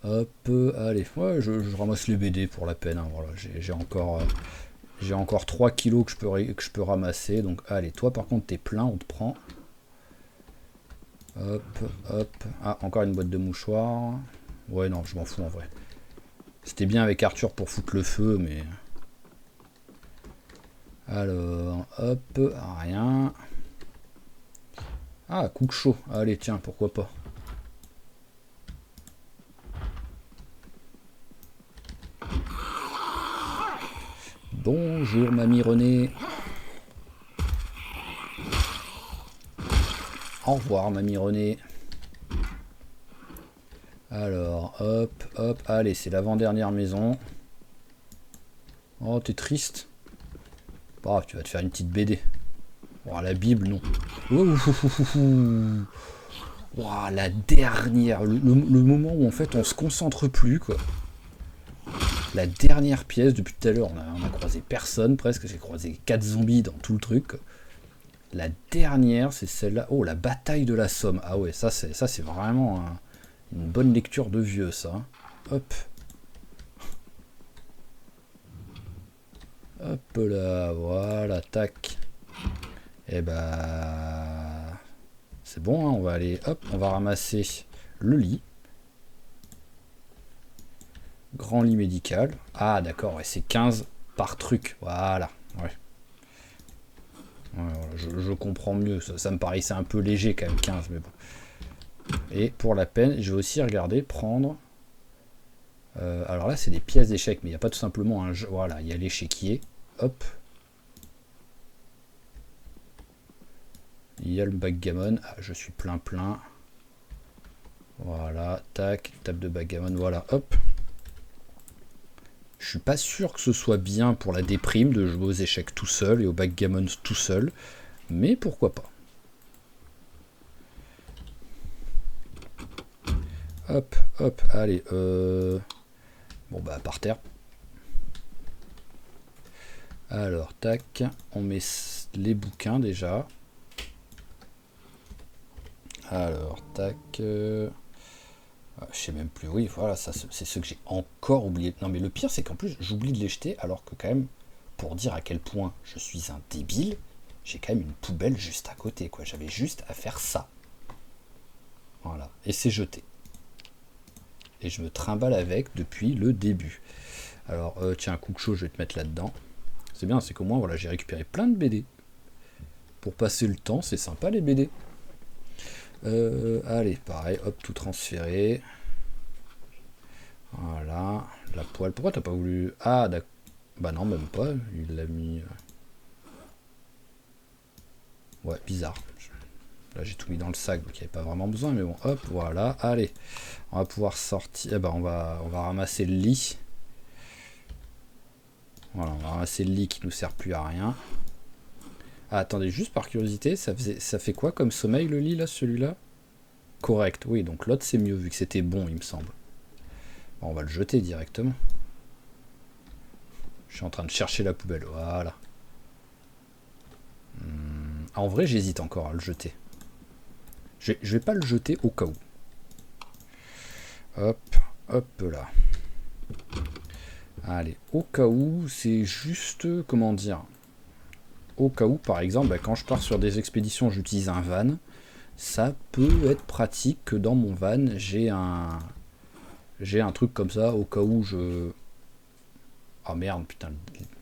Hop, allez. Ouais, je ramasse les BD pour la peine. Hein, voilà, j'ai encore 3 kilos que je peux ramasser. Donc, allez, toi, par contre, t'es plein, on te prend. Hop, hop. Ah, encore une boîte de mouchoirs. Ouais, non, je m'en fous en vrai. C'était bien avec Arthur pour foutre le feu, mais... Alors, hop, rien. Ah, coupe chaud. Allez, tiens, pourquoi pas. Bonjour, mamie Renée. Au revoir, mamie Renée. Alors, hop, hop. Allez, c'est l'avant-dernière maison. Oh, t'es triste. Bravo, tu vas te faire une petite BD. Oh, la Bible, non. Oh, la dernière. Le moment où, en fait, on se concentre plus, quoi. La dernière pièce, depuis tout à l'heure, on a croisé personne, presque. J'ai croisé 4 zombies dans tout le truc, quoi. La dernière, c'est celle-là. Oh, la bataille de la Somme. Ah ouais, ça c'est vraiment une bonne lecture de vieux, ça. Hop. Hop là, voilà, tac. Et bah... C'est bon, hein, on va aller... Hop, on va ramasser le lit. Grand lit médical. Ah, d'accord, ouais, c'est 15 par truc. Voilà, ouais. Ouais, voilà, je comprends mieux, ça me paraissait un peu léger quand même, 15, mais bon. Et pour la peine, je vais aussi regarder, prendre... alors là, c'est des pièces d'échecs, mais il n'y a pas tout simplement un jeu. Voilà, il y a l'échiquier. Hop. Il y a le backgammon. Ah, je suis plein. Voilà, tac, table de backgammon, voilà, hop. Je suis pas sûr que ce soit bien pour la déprime de jouer aux échecs tout seul et au backgammon tout seul, mais pourquoi pas. Hop, hop, allez, bon bah par terre. Alors, tac, on met les bouquins déjà. Alors, tac, je sais même plus, oui, voilà, ça c'est ce que j'ai encore oublié. Non mais le pire c'est qu'en plus j'oublie de les jeter alors que quand même, pour dire à quel point je suis un débile, j'ai quand même une poubelle juste à côté, quoi. J'avais juste à faire ça. Voilà, et c'est jeté. Et je me trimballe avec depuis le début. Alors, tiens, coupe chaud, je vais te mettre là-dedans. C'est bien, c'est qu'au moins, voilà, j'ai récupéré plein de BD. Pour passer le temps, c'est sympa les BD. Allez, pareil, hop, tout transféré. Voilà, la poêle. Pourquoi t'as pas voulu... Ah, d'accord. Bah non, même pas, il l'a mis... Ouais, bizarre. Là, j'ai tout mis dans le sac, donc il n'y avait pas vraiment besoin, mais bon, hop, voilà. Allez, on va pouvoir sortir... Eh ben, on va ramasser le lit. Voilà, on va ramasser le lit qui nous sert plus à rien. Ah, attendez, juste par curiosité, ça fait quoi comme sommeil le lit là, celui-là? Correct, oui, donc l'autre c'est mieux vu que c'était bon, il me semble. Bon, on va le jeter directement. Je suis en train de chercher la poubelle, voilà. En vrai, j'hésite encore à le jeter. Je vais pas le jeter au cas où. Hop, hop là. Allez, au cas où, c'est juste, comment dire, au cas où, par exemple, bah, quand je pars sur des expéditions, j'utilise un van, ça peut être pratique que dans mon van, j'ai un truc comme ça, au cas où je... Oh merde, putain,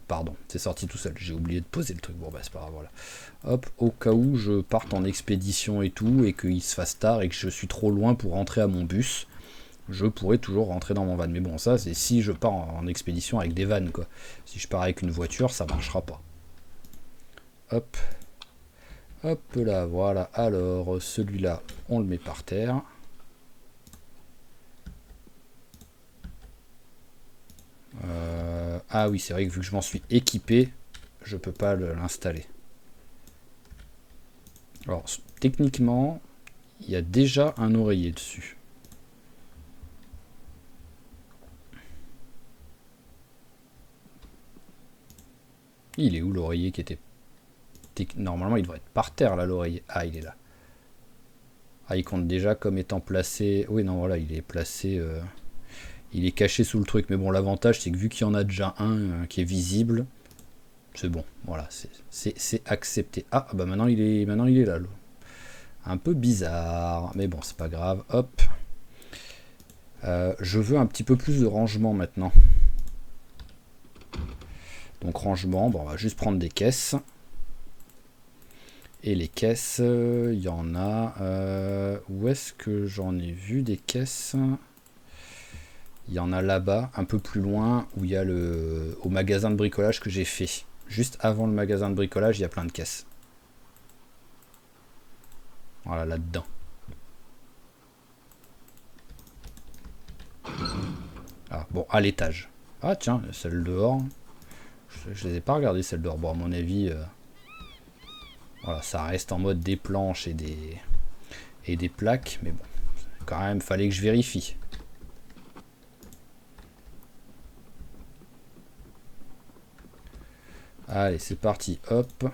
pardon, c'est sorti tout seul. J'ai oublié de poser le truc. Bon, bah, c'est pas grave, voilà. Hop, au cas où je parte en expédition et tout, et qu'il se fasse tard et que je suis trop loin pour rentrer à mon bus, je pourrais toujours rentrer dans mon van. Mais bon, ça, c'est si je pars en expédition avec des vannes, quoi. Si je pars avec une voiture, ça marchera pas. Hop. Hop là, voilà. Alors, celui-là, on le met par terre. Ah oui, c'est vrai que vu que je m'en suis équipé, je peux pas l'installer. Alors, techniquement, il y a déjà un oreiller dessus. Il est où l'oreiller qui était... Normalement, il devrait être par terre, là, l'oreiller. Ah, il est là. Ah, il compte déjà comme étant placé... Oui, non, voilà, il est placé... Il est caché sous le truc. Mais bon, l'avantage, c'est que vu qu'il y en a déjà un qui est visible, c'est bon. Voilà, c'est accepté. Ah, bah maintenant, il est là. Un peu bizarre. Mais bon, c'est pas grave. Hop. Je veux un petit peu plus de rangement maintenant. Donc rangement, bon, on va juste prendre des caisses. Et les caisses, il y en a... où est-ce que j'en ai vu des caisses? Il y en a là-bas, un peu plus loin, où il y a au magasin de bricolage que j'ai fait. Juste avant le magasin de bricolage, il y a plein de caisses. Voilà, là-dedans. Ah, bon, à l'étage. Ah tiens, celle dehors. Je les ai pas regardées, celles dehors. Bon, à mon avis... voilà, ça reste en mode des planches et des plaques, mais bon, quand même, fallait que je vérifie. Allez, c'est parti, hop.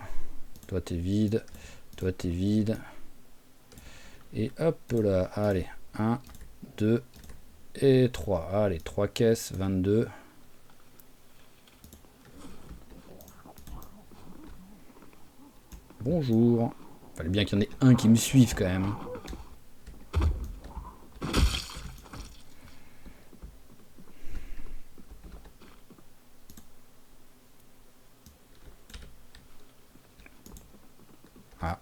Toi, t'es vide. Toi, t'es vide. Et hop là, allez, 1, 2 et 3. Allez, 3 caisses, 22. Bonjour. Fallait bien qu'il y en ait un qui me suive quand même. Ah.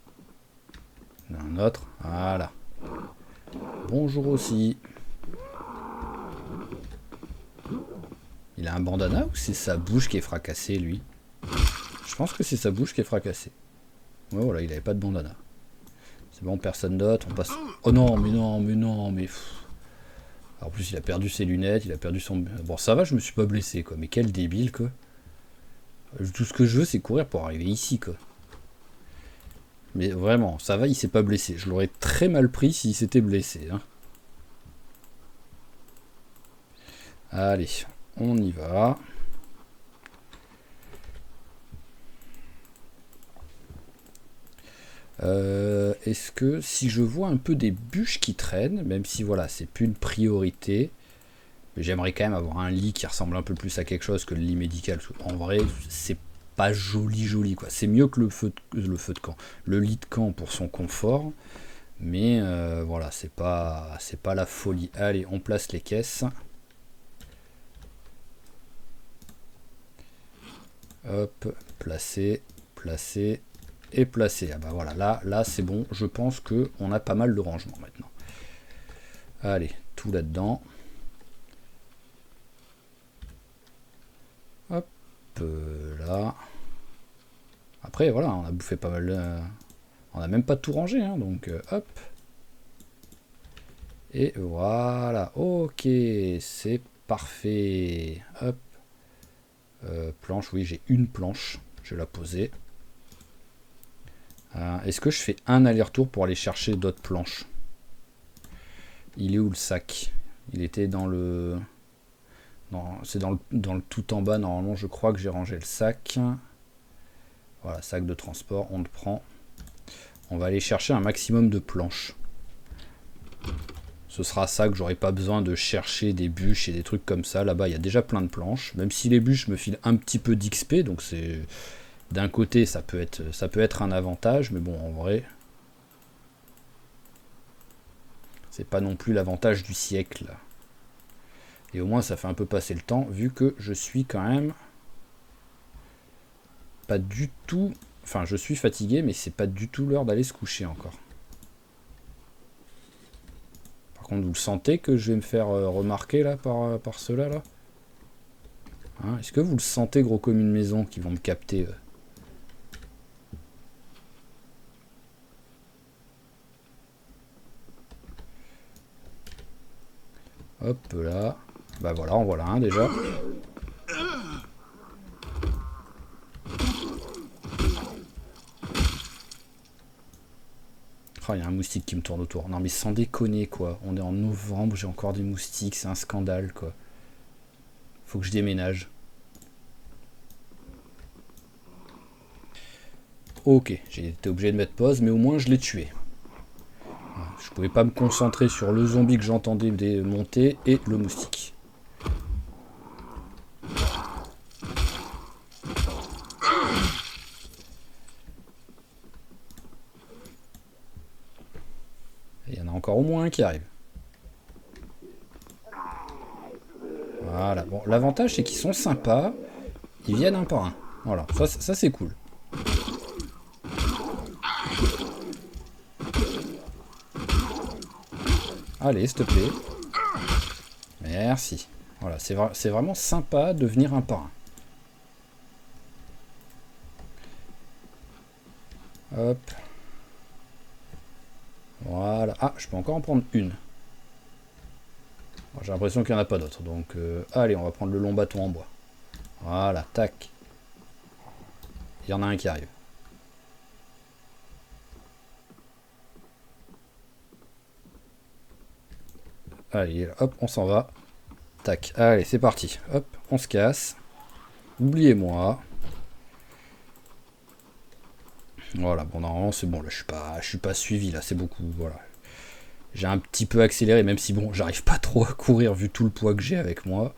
Un autre. Voilà. Bonjour aussi. Il a un bandana ou c'est sa bouche qui est fracassée, lui? Je pense que c'est sa bouche qui est fracassée. Ouais, voilà, il avait pas de bandana. C'est bon, personne d'autre, on passe... Oh non, mais non, mais non, mais... En plus, il a perdu ses lunettes, il a perdu son... Bon, ça va, je me suis pas blessé, quoi. Mais quel débile, quoi. Tout ce que je veux, c'est courir pour arriver ici, quoi. Mais vraiment, ça va, il s'est pas blessé. Je l'aurais très mal pris s'il s'était blessé, hein. Allez, on y va. Est-ce que si je vois un peu des bûches qui traînent, même si voilà, c'est plus une priorité, mais j'aimerais quand même avoir un lit qui ressemble un peu plus à quelque chose que le lit médical. En vrai, c'est pas joli quoi. C'est mieux que le feu de camp. Le lit de camp pour son confort, mais voilà, c'est pas la folie. Allez, on place les caisses. Hop, placer et placer. Ah bah voilà, là c'est bon. Je pense que on a pas mal de rangement maintenant. Allez, tout là-dedans. Hop, là. Après, voilà, on a bouffé pas mal. On a même pas tout rangé, hein, donc hop. Et voilà, ok, c'est parfait. Hop. Planche, oui, j'ai une planche. Je vais la poser. Est-ce que je fais un aller-retour pour aller chercher d'autres planches? Il est où le sac? Il était dans le... Non, c'est dans le tout en bas. Normalement, je crois que j'ai rangé le sac. Voilà, sac de transport, on le prend. On va aller chercher un maximum de planches. Ce sera ça, que j'aurai pas besoin de chercher des bûches et des trucs comme ça. Là-bas, il y a déjà plein de planches. Même si les bûches me filent un petit peu d'XP, donc c'est... D'un côté, ça peut être un avantage, mais bon, en vrai... C'est pas non plus l'avantage du siècle. Et au moins, ça fait un peu passer le temps, vu que je suis quand même pas du tout... Enfin, je suis fatigué, mais c'est pas du tout l'heure d'aller se coucher encore. Par contre, vous le sentez que je vais me faire remarquer là par ceux-là là, hein, est-ce que vous le sentez, gros comme une maison, qui vont me capter Hop là. Bah voilà, en voilà un déjà. Oh, il y a un moustique qui me tourne autour. Non mais sans déconner quoi. On est en novembre, j'ai encore des moustiques, c'est un scandale quoi. Faut que je déménage. Ok, j'ai été obligé de mettre pause, mais au moins je l'ai tué. Je pouvais pas me concentrer sur le zombie que j'entendais monter et le moustique. Il y en a encore au moins un qui arrive. Voilà, bon, l'avantage c'est qu'ils sont sympas, ils viennent un par un. Voilà, ça c'est cool. Allez, s'il te plaît. Merci. Voilà, c'est vraiment sympa de venir un par un. Hop. Voilà. Ah, je peux encore en prendre une. J'ai l'impression qu'il n'y en a pas d'autres. Donc, allez, on va prendre le long bâton en bois. Voilà, tac. Il y en a un qui arrive. Allez, hop, on s'en va. Tac, allez, c'est parti. Hop, on se casse. Oubliez-moi. Voilà, bon, normalement, c'est bon. Là, je suis pas suivi, là, c'est beaucoup. Voilà. J'ai un petit peu accéléré, même si, bon, j'arrive pas trop à courir vu tout le poids que j'ai avec moi.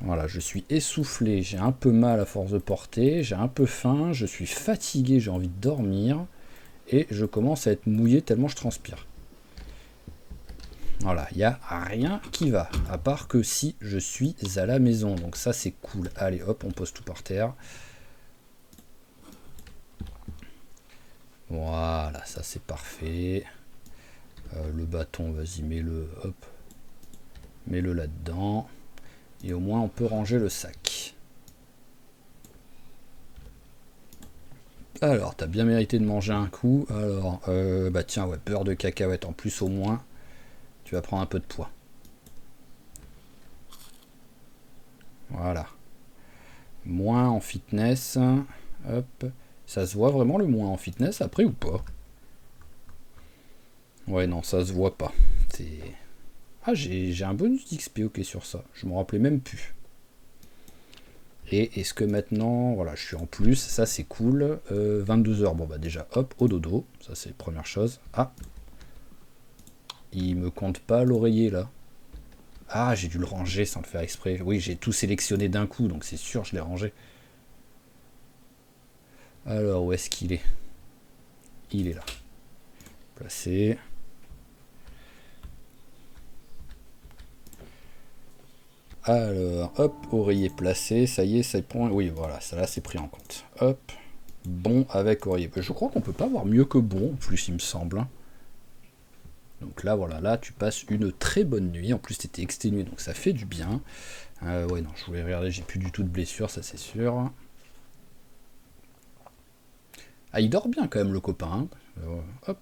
Voilà, je suis essoufflé, j'ai un peu mal à force de porter, j'ai un peu faim, je suis fatigué, j'ai envie de dormir. Et je commence à être mouillé tellement je transpire. Voilà, il n'y a rien qui va, à part que si je suis à la maison. Donc ça c'est cool. Allez hop, on pose tout par terre. Voilà, ça c'est parfait. Le bâton, vas-y, mets-le, hop. Mets-le là-dedans. Et au moins on peut ranger le sac. Alors, t'as bien mérité de manger un coup. Alors, bah tiens, ouais, beurre de cacahuète en plus au moins. Tu vas prendre un peu de poids. Voilà. Moins en fitness. Hop. Ça se voit vraiment le moins en fitness après ou pas? Ouais, non, ça se voit pas. C'est... Ah, j'ai un bonus d'XP, ok, sur ça. Je m'en rappelais même plus. Et est-ce que maintenant, voilà, je suis en plus, ça c'est cool. 22 heures, bon bah déjà, hop, au dodo. Ça c'est première chose. Ah, il me compte pas l'oreiller là. Ah, j'ai dû le ranger sans le faire exprès. Oui, j'ai tout sélectionné d'un coup, donc c'est sûr, je l'ai rangé. Alors, où est-ce qu'il est? Il est là. Placé. Alors, hop, oreiller placé, ça y est, ça prend. Oui, voilà, ça là c'est pris en compte. Hop, bon avec oreiller. Je crois qu'on peut pas avoir mieux que bon, en plus, il me semble. Donc là, voilà, là, tu passes une très bonne nuit. En plus, tu étais exténué, donc ça fait du bien. Ouais, non, je voulais regarder, j'ai plus du tout de blessures, ça c'est sûr. Ah, il dort bien quand même, le copain. Hein. Hop.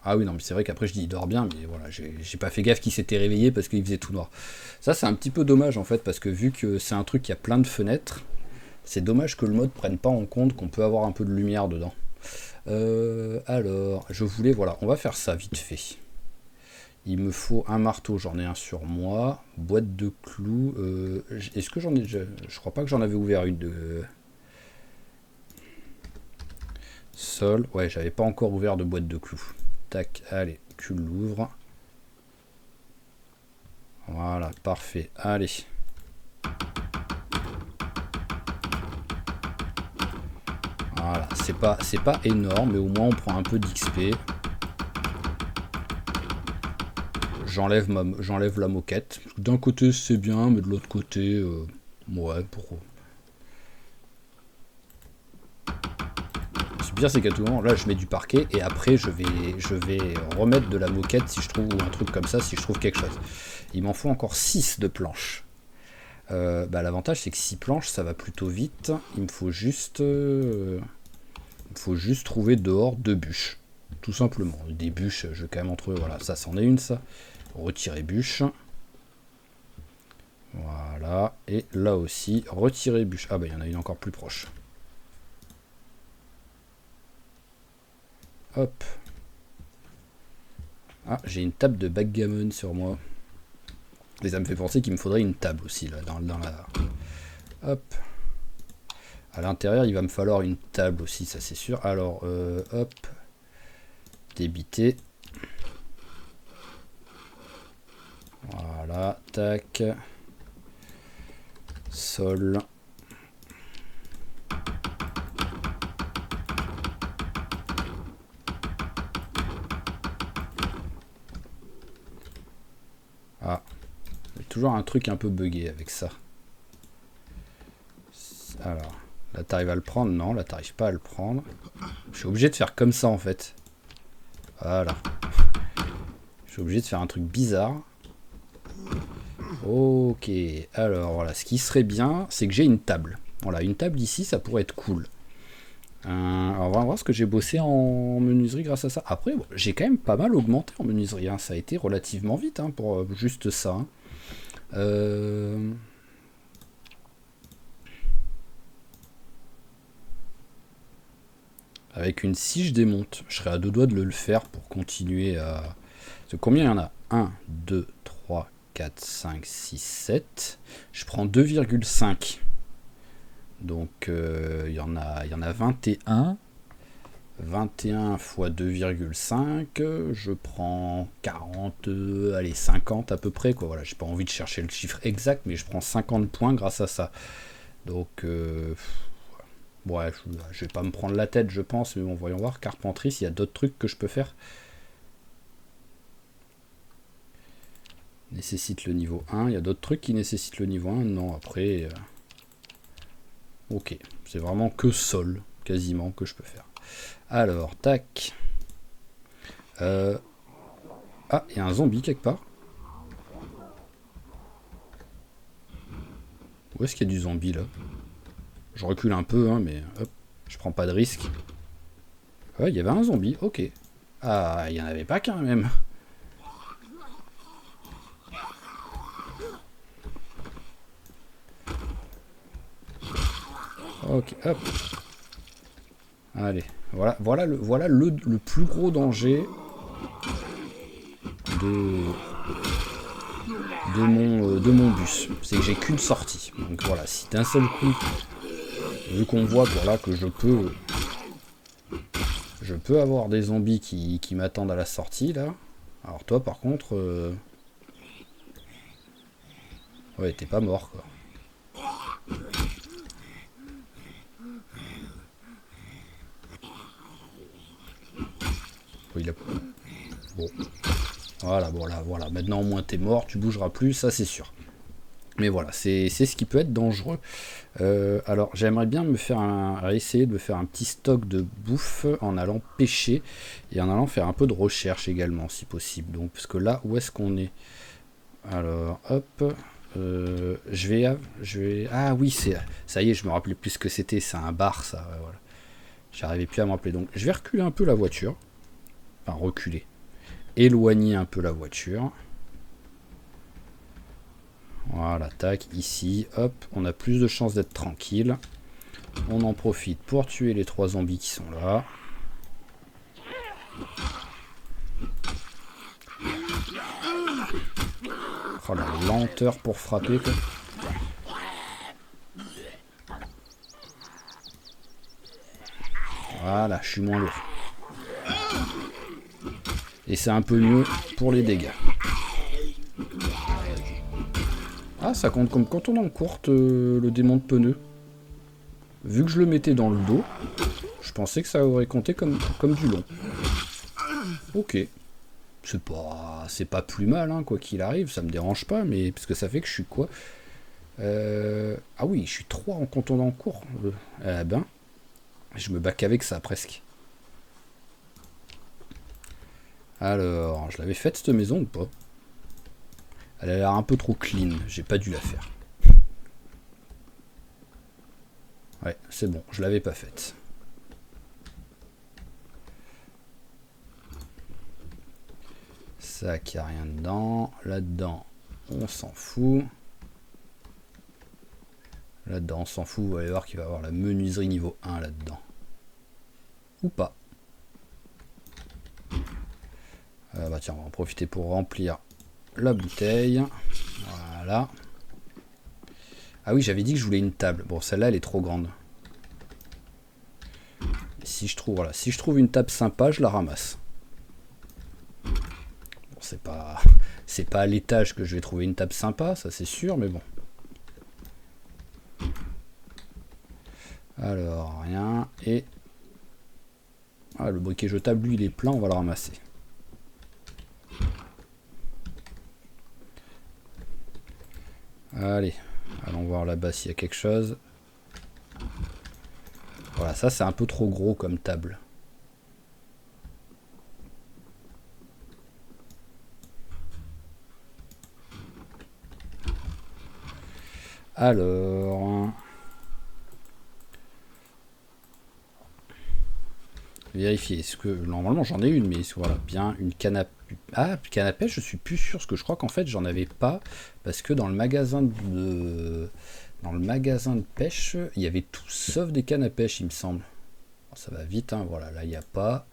Ah oui, non, mais c'est vrai qu'après je dis il dort bien, mais voilà, j'ai pas fait gaffe qu'il s'était réveillé parce qu'il faisait tout noir. Ça, c'est un petit peu dommage en fait, parce que vu que c'est un truc qui a plein de fenêtres, c'est dommage que le mode prenne pas en compte qu'on peut avoir un peu de lumière dedans. Alors, je voulais, voilà, on va faire ça vite fait. Il me faut un marteau, j'en ai un sur moi. Boîte de clous. Est-ce que j'en ai déjà... Je crois pas que j'en avais ouvert une de... Sol. Ouais, j'avais pas encore ouvert de boîte de clous. Tac, allez, tu l'ouvres. Voilà, parfait. Allez. Voilà, c'est pas énorme, mais au moins on prend un peu d'XP. J'enlève la moquette. D'un côté c'est bien, mais de l'autre côté, ouais, pour... pire, c'est qu'à tout moment, là, je mets du parquet et après, je vais remettre de la moquette si je trouve un truc comme ça, si je trouve quelque chose. Il m'en faut encore 6 de planches. L'avantage, c'est que 6 planches, ça va plutôt vite. Il me faut juste trouver dehors 2 bûches. Tout simplement. Des bûches, je vais quand même entre eux. Voilà, ça, c'en est une, ça. Retirer bûche. Voilà. Et là aussi, retirer bûche. Ah, bah, il y en a une encore plus proche. Hop. Ah, j'ai une table de backgammon sur moi. Et ça me fait penser qu'il me faudrait une table aussi, là, dans la... Hop. À l'intérieur, il va me falloir une table aussi, ça c'est sûr. Alors, hop. Débiter. Voilà, tac. Sol. Ah. Il y a toujours un truc un peu buggé avec ça. Alors, là t'arrives à le prendre? Non, là t'arrives pas à le prendre. Je suis obligé de faire comme ça en fait. Voilà. Je suis obligé de faire un truc bizarre. Ok, alors voilà, ce qui serait bien, c'est que j'ai une table. Voilà, une table ici, ça pourrait être cool. Alors on va voir ce que j'ai bossé en menuiserie grâce à ça. Après, bon, j'ai quand même pas mal augmenté en menuiserie. Hein. Ça a été relativement vite hein, pour juste ça. Hein. Avec une scie, je démonte. Je serais à 2 doigts de le faire pour continuer à... Parce que combien il y en a? 1, 2, 3, 4, 5, 6, 7. Je prends 2,5. Donc il y en a 21. 21 fois 2,5. Je prends 40, allez 50 à peu près. Quoi. Voilà, j'ai pas envie de chercher le chiffre exact, mais je prends 50 points grâce à ça. Donc... ouais, je vais pas me prendre la tête, je pense, mais bon, voyons voir. Carpenterie, s'il y a d'autres trucs que je peux faire. Nécessite le niveau 1. Il y a d'autres trucs qui nécessitent le niveau 1. Non, après... Ok, c'est vraiment que sol, quasiment, que je peux faire. Alors, tac. Ah, il y a un zombie quelque part. Où est-ce qu'il y a du zombie, là? Je recule un peu, hein, mais hop, je prends pas de risque. Ouais, il y avait un zombie, ok. Ah, il y en avait pas qu'un même. Ok, hop. Allez, voilà le plus gros danger de mon bus. C'est que j'ai qu'une sortie. Donc voilà, si d'un seul coup, vu qu'on voit voilà, que je peux avoir des zombies qui m'attendent à la sortie là. Alors toi par contre, ouais, t'es pas mort quoi. Oh, il a... Bon. Voilà. Maintenant au moins t'es mort, tu bougeras plus, ça c'est sûr. Mais voilà, c'est ce qui peut être dangereux. Alors j'aimerais bien essayer de me faire un petit stock de bouffe en allant pêcher et en allant faire un peu de recherche également si possible. Donc parce que là où est-ce qu'on est? Alors hop, je vais ah oui ça y est, je me rappelais plus ce que c'était, c'est un bar ça. Voilà. J'arrivais plus à me rappeler. Donc je vais reculer un peu la voiture, enfin reculer, éloigner un peu la voiture. Voilà, tac, ici, hop, on a plus de chances d'être tranquille. On en profite pour tuer les 3 zombies qui sont là. Oh la lenteur pour frapper quoi. Voilà, je suis moins lourd. Et c'est un peu mieux pour les dégâts. Ah, ça compte comme quand on en courte le démon de pneu. Vu que je le mettais dans le dos, je pensais que ça aurait compté comme du long. Ok. C'est pas plus mal, hein, quoi qu'il arrive, ça me dérange pas, mais parce que ça fait que je suis quoi Ah oui, je suis 3 en comptant en cours. Eh ben, je me bac avec ça presque. Alors, je l'avais faite cette maison ou pas? Elle a l'air un peu trop clean, j'ai pas dû la faire. Ouais, c'est bon, je l'avais pas faite. Ça qui a rien dedans. Là-dedans, on s'en fout. Là-dedans, on s'en fout. Vous allez voir qu'il va y avoir la menuiserie niveau 1 là-dedans. Ou pas. Bah tiens, on va en profiter pour remplir la bouteille. Voilà. Ah oui, j'avais dit que je voulais une table. Bon, celle-là, elle est trop grande. Si je trouve, voilà, si je trouve une table sympa, je la ramasse. Bon, c'est pas à l'étage que je vais trouver une table sympa, ça c'est sûr, mais bon. Alors, rien. Et le briquet jetable, lui, il est plein, on va le ramasser. Allez, allons voir là-bas s'il y a quelque chose. Voilà, ça c'est un peu trop gros comme table. Alors... Vérifier, est-ce que... Normalement j'en ai une, mais voilà, bien une canne à... Ah, canne à pêche, je suis plus sûr, parce que je crois qu'en fait j'en avais pas, parce que dans le magasin de... Dans le magasin de pêche, il y avait tout sauf des cannes à pêche, il me semble. Bon, ça va vite, hein, voilà, là il n'y a pas.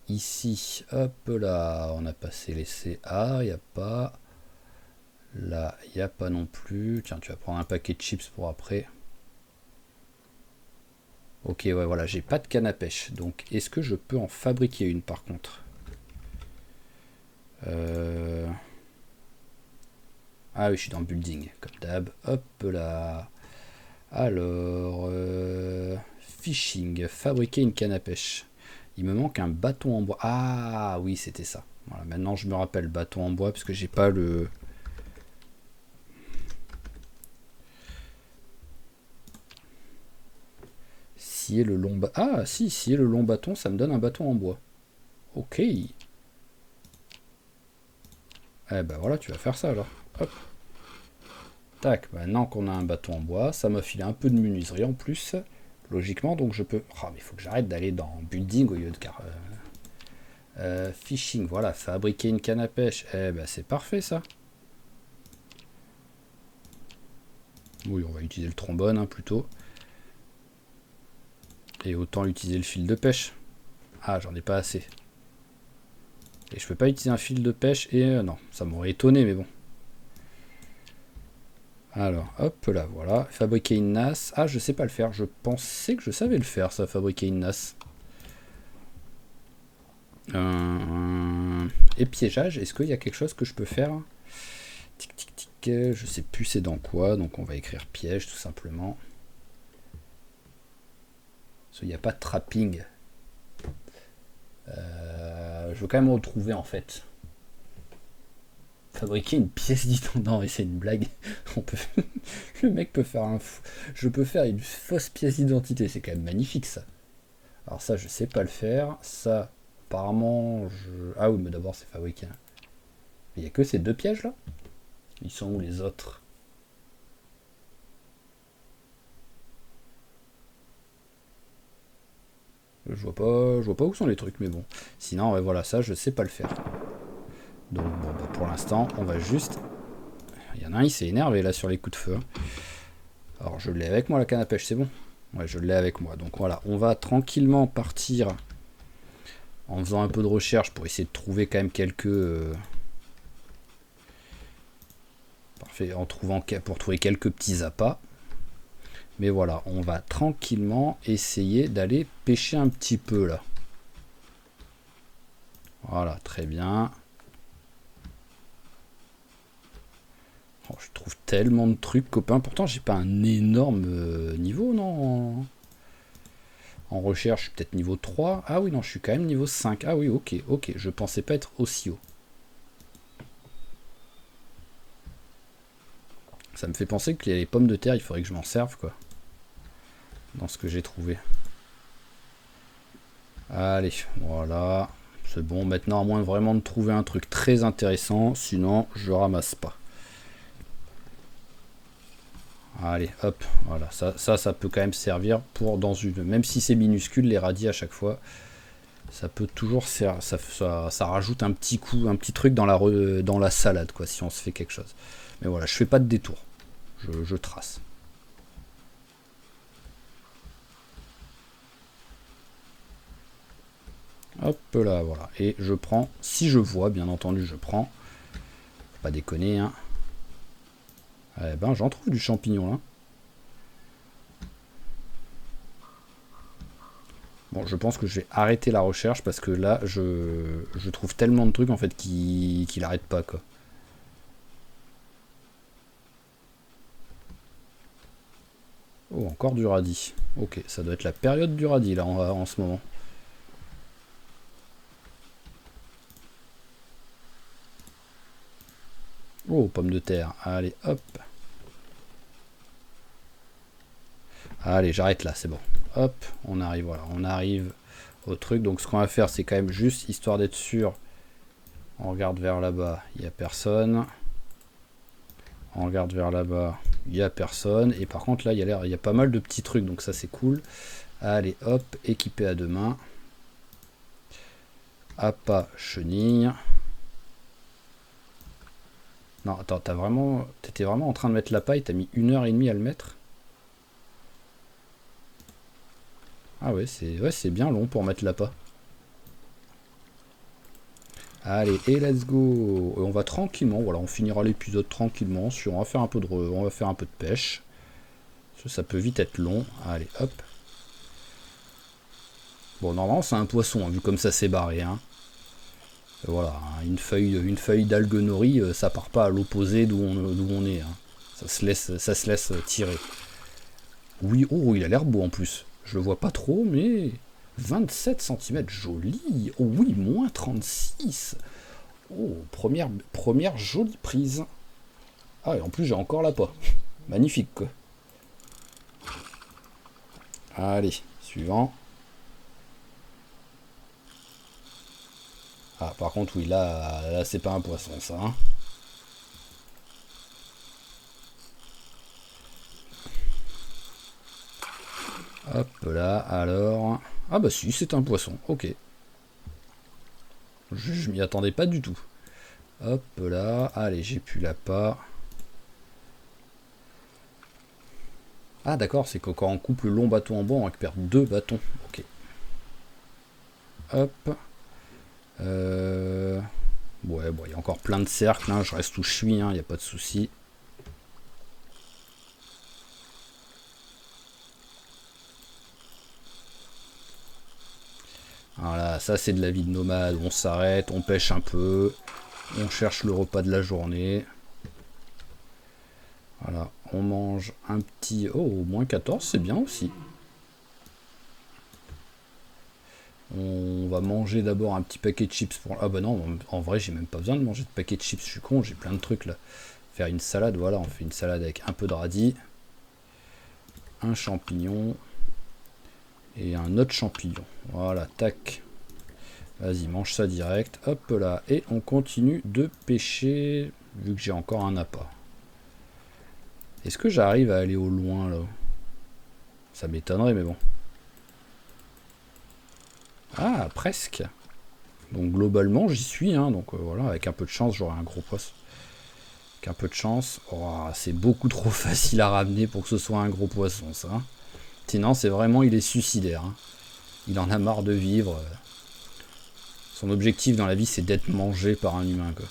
Ici, hop là, on a passé les CA, il n'y a pas. Là, il n'y a pas non plus. Tiens, tu vas prendre un paquet de chips pour après. Ok, ouais, voilà, j'ai pas de canne à pêche. Donc, est-ce que je peux en fabriquer une par contre? Ah oui, je suis dans le building, comme d'hab. Hop là. Alors, fishing, fabriquer une canne à pêche. Il me manque un bâton en bois. Ah oui, c'était ça. Voilà, maintenant je me rappelle, bâton en bois, parce que j'ai pas le... Scier le long bâton. Ah si, scier le long bâton, ça me donne un bâton en bois. Ok. Eh ben voilà, tu vas faire ça alors. Hop. Tac, maintenant qu'on a un bâton en bois, ça m'a filé un peu de menuiserie en plus. Logiquement, donc je peux... Oh, mais il faut que j'arrête d'aller dans building au lieu de... Fishing, voilà, fabriquer une canne à pêche. Eh ben c'est parfait ça. Oui, on va utiliser le trombone hein, plutôt. Et autant utiliser le fil de pêche. Ah, j'en ai pas assez. Et je peux pas utiliser un fil de pêche et... non, ça m'aurait étonné, mais bon. Alors, hop là, voilà. Fabriquer une nasse. Ah, je sais pas le faire. Je pensais que je savais le faire, ça, fabriquer une nasse. Et piégeage, est-ce qu'il y a quelque chose que je peux faire? Tic, tic, tic. Je sais plus c'est dans quoi, donc on va écrire piège, tout simplement. Parce qu'il n'y a pas de trapping. Je veux quand même retrouver, en fait. Fabriquer une pièce d'identité. Non, mais c'est une blague. On peut... Le mec peut faire un fou. Je peux faire une fausse pièce d'identité. C'est quand même magnifique ça. Alors ça, je sais pas le faire. Ça, apparemment, je... Ah oui, mais d'abord c'est fabriqué. Il n'y a que ces deux pièges là. Ils sont où les autres? Je vois pas où sont les trucs, mais bon. Sinon, ouais, voilà, ça, je sais pas le faire. Donc bon, bah, pour l'instant, on va juste... Il y en a un, il s'est énervé là sur les coups de feu. Alors je l'ai avec moi la canne à pêche, c'est bon? Ouais, je l'ai avec moi. Donc voilà, on va tranquillement partir en faisant un peu de recherche pour essayer de trouver quand même quelques... Parfait, pour trouver quelques petits appâts. Mais voilà, on va tranquillement essayer d'aller pêcher un petit peu là. Voilà, très bien. Oh, je trouve tellement de trucs, copains. Pourtant, j'ai pas un énorme niveau, non? En recherche, je suis peut-être niveau 3. Ah oui, non, je suis quand même niveau 5. Ah oui, ok, ok. Je pensais pas être aussi haut. Ça me fait penser que les pommes de terre, il faudrait que je m'en serve, quoi. Dans ce que j'ai trouvé. Allez, voilà. C'est bon, maintenant à moins vraiment de trouver un truc très intéressant, sinon je ramasse pas. Allez, hop, voilà, ça peut quand même servir pour dans une... Même si c'est minuscule, les radis à chaque fois, ça peut toujours servir, ça rajoute un petit coup, un petit truc dans la salade, quoi, si on se fait quelque chose. Mais voilà, je fais pas de détour, je trace. Hop là, voilà. Et je prends, si je vois, bien entendu, je prends. Faut pas déconner, hein. Eh ben, j'en trouve du champignon, là. Bon, je pense que je vais arrêter la recherche parce que là, je trouve tellement de trucs, en fait, qu'il arrête pas, quoi. Oh, encore du radis. Ok, ça doit être la période du radis, là, en ce moment. Oh, pommes de terre. Allez, hop. Allez, j'arrête là, c'est bon. Hop, on arrive, voilà, on arrive au truc. Donc ce qu'on va faire, c'est quand même juste, histoire d'être sûr, on regarde vers là-bas, il n'y a personne. On regarde vers là-bas, il n'y a personne. Et par contre, là, il y a pas mal de petits trucs, donc ça, c'est cool. Allez, hop, équipé à deux mains. Appât, chenille. Non, attends, t'étais vraiment en train de mettre la paille, t'as mis 1h30 à le mettre. Ah ouais, c'est bien long pour mettre l'appât. Allez, et let's go. Et on va tranquillement, voilà, on finira l'épisode tranquillement. On va faire un peu de pêche. Ça peut vite être long. Allez, hop. Bon, normalement, c'est un poisson, hein, vu comme ça s'est barré. Hein. Voilà, hein, une feuille d'algue nori, ça part pas à l'opposé d'où on est. Hein. Ça se laisse tirer. Oui, oh, il a l'air beau en plus. Je le vois pas trop, mais 27 cm, joli. Oh oui, moins 36. Oh, première jolie prise. Ah, et en plus, j'ai encore l'appât. Magnifique, quoi. Allez, suivant. Ah, par contre, oui, là c'est pas un poisson, ça. Hein. Hop là, alors... Ah bah si, c'est un poisson, ok. Je m'y attendais pas du tout. Hop là, allez, j'ai plus l'appât. Ah d'accord, c'est que quand on coupe le long bâton en bois, on récupère 2 bâtons. Ok. Hop. Ouais, bon, il y a encore plein de cercles, hein. Je reste où je suis, il n'y a pas de souci. Voilà, ça c'est de la vie de nomade. On s'arrête, on pêche un peu, on cherche le repas de la journée. Voilà, on mange un petit... Oh, moins 14, c'est bien aussi. On va manger d'abord un petit paquet de chips pour... Ah bah non, en vrai, j'ai même pas besoin de manger de paquet de chips, je suis con, j'ai plein de trucs là. Faire une salade, voilà, on fait une salade avec un peu de radis, un champignon et un autre champignon. Voilà, tac. Vas-y, mange ça direct. Hop là, et on continue de pêcher, vu que j'ai encore un appât. Est-ce que j'arrive à aller au loin là? Ça m'étonnerait, mais bon. Ah, presque. Donc globalement, j'y suis. Hein, donc voilà, avec un peu de chance, j'aurai un gros poisson. Avec un peu de chance. Oh, c'est beaucoup trop facile à ramener pour que ce soit un gros poisson, ça. Sinon, c'est vraiment, il est suicidaire. Hein. Il en a marre de vivre. Son objectif dans la vie, c'est d'être mangé par un humain, quoi.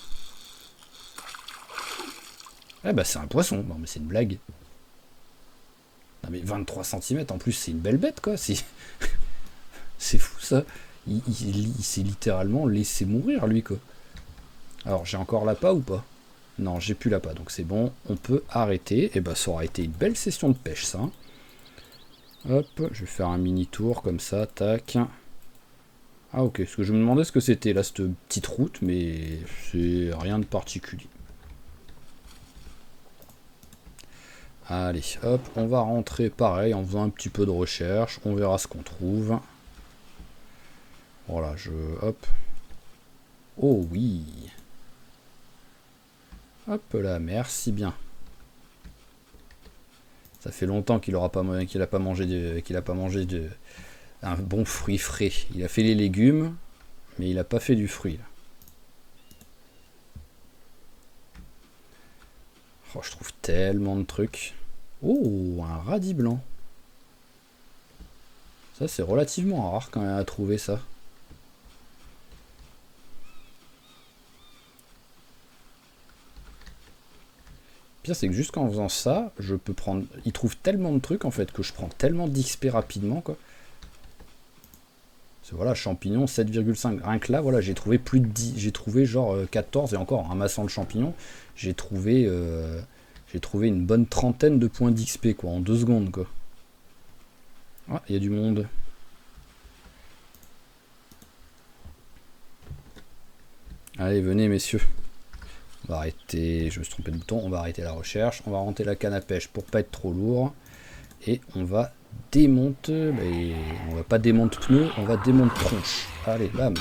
Eh bah, c'est un poisson. Non, mais c'est une blague. Non, mais 23 cm, en plus, c'est une belle bête, quoi. C'est fou, ça. Il s'est littéralement laissé mourir, lui, quoi. Alors, j'ai encore l'appât ou pas? Non, j'ai plus l'appât, donc c'est bon. On peut arrêter. Et bah, ça aura été une belle session de pêche, ça. Hop, je vais faire un mini tour, comme ça, tac. Ah, ok, parce que je me demandais ce que c'était, là, cette petite route, mais c'est rien de particulier. Allez, hop, on va rentrer pareil en faisant un petit peu de recherche. On verra ce qu'on trouve. Voilà, hop. Oh oui. Hop là, merci bien. Ça fait longtemps qu'il a pas mangé un bon fruit frais. Il a fait les légumes, mais il a pas fait du fruit. Là. Oh, je trouve tellement de trucs. Oh, un radis blanc. Ça, c'est relativement rare quand même à trouver ça. Le pire, c'est que juste qu'en faisant ça, je peux prendre... Il trouve tellement de trucs, en fait, que je prends tellement d'XP rapidement, quoi. Parce que voilà, champignons, 7,5. Rien que là, voilà, j'ai trouvé plus de 10. J'ai trouvé genre 14, et encore, en ramassant le champignon, j'ai trouvé une bonne trentaine de points d'XP, quoi, en 2 secondes, quoi. Ah, il y a du monde. Allez, venez, messieurs. On va arrêter, je me suis trompé de bouton, on va arrêter la recherche, on va rentrer la canne à pêche pour pas être trop lourd. Et on va démonter, mais on va pas démonter pneus, on va démonter tronche. Allez, bam.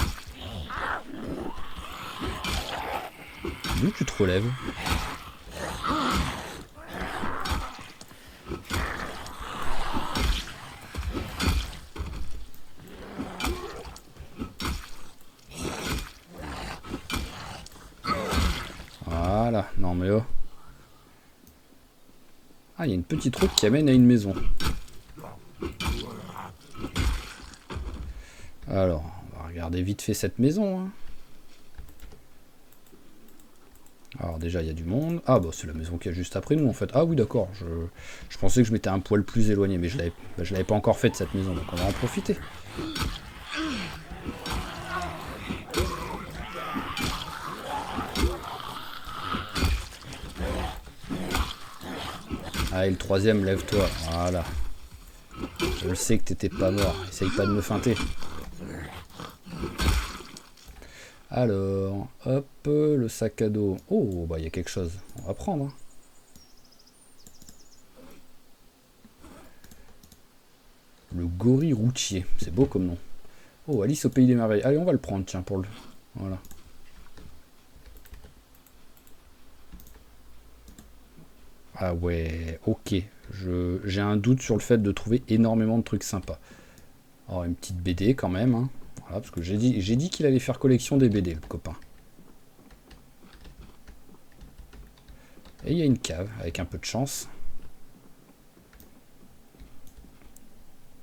D'où tu te relèves? Voilà, non mais oh. Ah, il y a une petite route qui amène à une maison. Alors, on va regarder vite fait cette maison. Hein. Alors déjà, il y a du monde. Ah, bah c'est la maison qui est juste après nous en fait. Ah oui, d'accord. Je pensais que je m'étais un poil plus éloigné, mais je l'avais pas encore fait de cette maison, donc on va en profiter. Allez, le troisième, lève-toi. Voilà. Je le sais que t'étais pas mort. Essaye pas de me feinter. Alors, hop, le sac à dos. Oh, bah il y a quelque chose. On va prendre. Hein. Le gorille routier. C'est beau comme nom. Oh, Alice au pays des merveilles. Allez, on va le prendre, tiens, pour le... Voilà. Ah ouais, ok. J'ai un doute sur le fait de trouver énormément de trucs sympas. Alors, une petite BD quand même. Hein. Voilà, parce que j'ai dit qu'il allait faire collection des BD, le copain. Et il y a une cave, avec un peu de chance.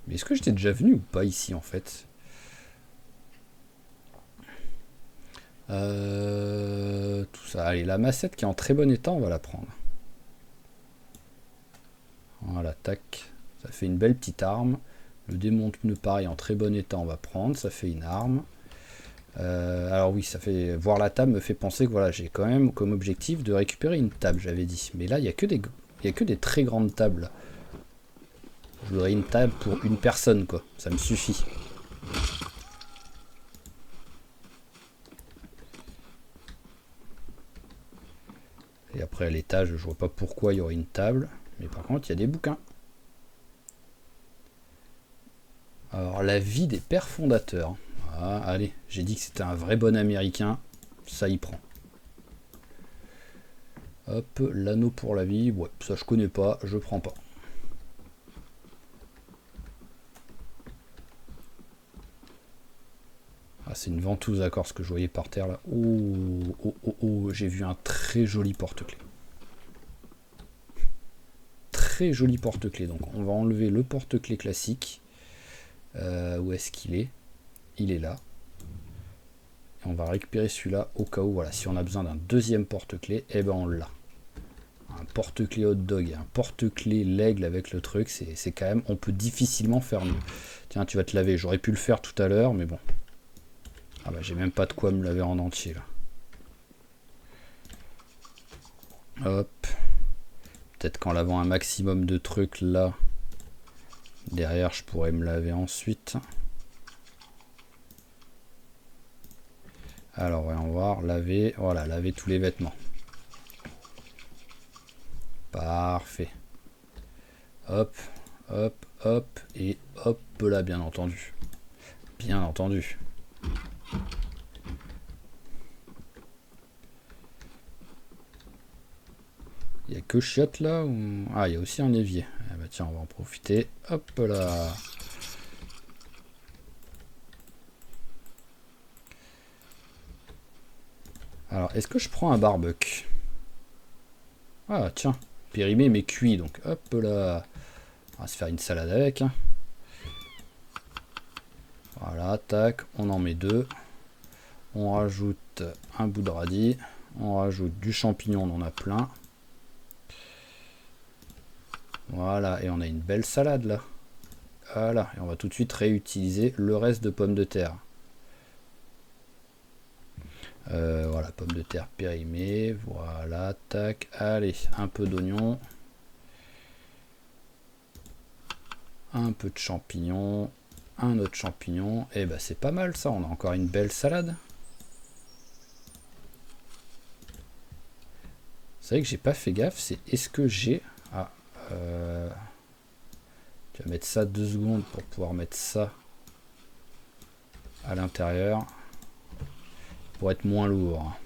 Mais est-ce que j'étais déjà venu ou pas ici, en fait? Tout ça. Allez, la massette qui est en très bon état, on va la prendre. Voilà, tac. Ça fait une belle petite arme. Le démonte-pneu pareil en très bon état, on va prendre. Ça fait une arme. Alors oui, ça fait voir la table me fait penser que voilà, j'ai quand même comme objectif de récupérer une table, j'avais dit. Mais là, il n'y a que des très grandes tables. Je voudrais une table pour une personne, quoi. Ça me suffit. Et après, à l'étage, je vois pas pourquoi il y aurait une table. Mais par contre, il y a des bouquins. Alors, la vie des pères fondateurs. Ah, allez, j'ai dit que c'était un vrai bon américain. Ça y prend. Hop, l'anneau pour la vie. Ouais, ça je connais pas, je prends pas. Ah, c'est une ventouse, d'accord, ce que je voyais par terre là. Oh, oh, oh, oh, j'ai vu un très joli porte-clés. Très joli porte-clés. Donc, on va enlever le porte-clés classique. Où est-ce qu'il est? Il est là. Et on va récupérer celui-là au cas où, voilà, si on a besoin d'un deuxième porte-clés, eh ben on l'a. Un porte-clés hot dog et un porte-clés l'aigle avec le truc, c'est quand même, on peut difficilement faire mieux. Tiens, tu vas te laver, j'aurais pu le faire tout à l'heure, mais bon. Ah bah j'ai même pas de quoi me laver en entier là. Hop. Peut-être qu'en lavant un maximum de trucs là, derrière je pourrais me laver ensuite. Alors voyons voir, laver, voilà, laver tous les vêtements. Parfait. Hop, hop, hop, et hop là, bien entendu. Bien entendu. Il y a que chiottes là ou... Ah, il y a aussi un évier. Ah bah tiens, on va en profiter. Hop là. Alors, est-ce que je prends un barbecue? Ah, tiens. Périmé mais cuit, donc hop là. On va se faire une salade avec. Hein. Voilà, tac. On en met 2. On rajoute un bout de radis. On rajoute du champignon, on en a plein. Voilà, et on a une belle salade là. Voilà, et on va tout de suite réutiliser le reste de pommes de terre. Voilà, pommes de terre périmées. Voilà, tac. Allez, un peu d'oignon. Un peu de champignons. Un autre champignon. Et bah c'est pas mal ça, on a encore une belle salade. C'est vrai que j'ai pas fait gaffe, c'est est-ce que j'ai... Ah, tu vas mettre ça 2 secondes pour pouvoir mettre ça à l'intérieur. Pour être moins lourd.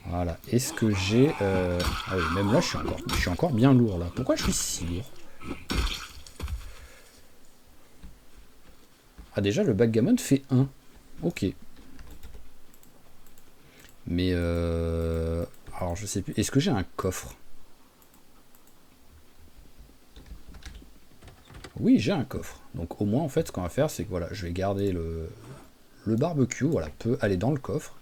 Voilà. Est-ce que j'ai... Ah oui, même là, je suis encore bien lourd là. Pourquoi je suis si lourd? Ah déjà, le backgammon fait 1. Ok. Mais alors je sais plus. Est-ce que j'ai un coffre? Oui, j'ai un coffre. Donc au moins en fait ce qu'on va faire c'est que voilà, je vais garder le barbecue, voilà, peut aller dans le coffre.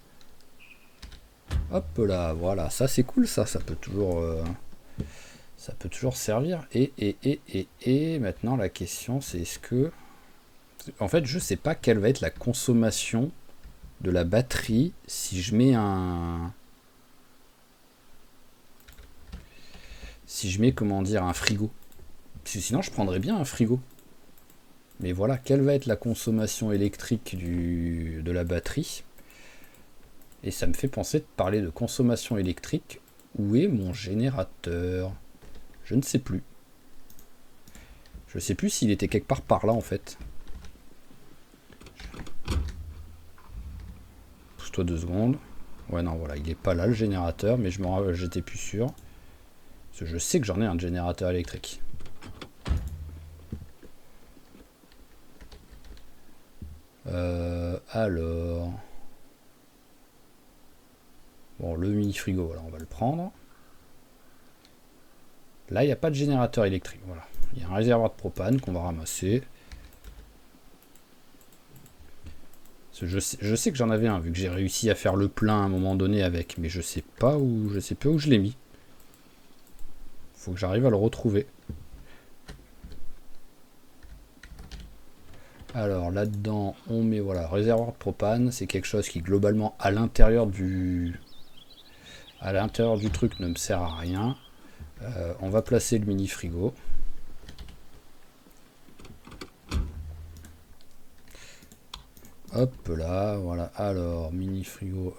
Hop là, voilà, ça c'est cool ça peut toujours servir. Et maintenant la question c'est est-ce que... En fait je sais pas quelle va être la consommation de la batterie si je mets comment dire un frigo. Parce que sinon je prendrais bien un frigo. Mais voilà, quelle va être la consommation électrique de la batterie? Et ça me fait penser de parler de consommation électrique. Où est mon générateur? Je ne sais plus. Je ne sais plus s'il était quelque part par là en fait. Pousse-toi 2 secondes. Ouais non voilà, il est pas là le générateur, mais j'étais plus sûr. Parce que je sais que j'en ai un générateur électrique. Alors... Bon, le mini frigo, voilà, on va le prendre. Là, il n'y a pas de générateur électrique. Voilà. Il y a un réservoir de propane qu'on va ramasser. Je sais que j'en avais un, vu que j'ai réussi à faire le plein à un moment donné avec, mais je sais pas où je l'ai mis. Faut que j'arrive à le retrouver. Alors là-dedans, on met voilà, réservoir de propane, c'est quelque chose qui globalement à l'intérieur du truc ne me sert à rien. On va placer le mini frigo. Hop là, voilà. Alors, mini frigo.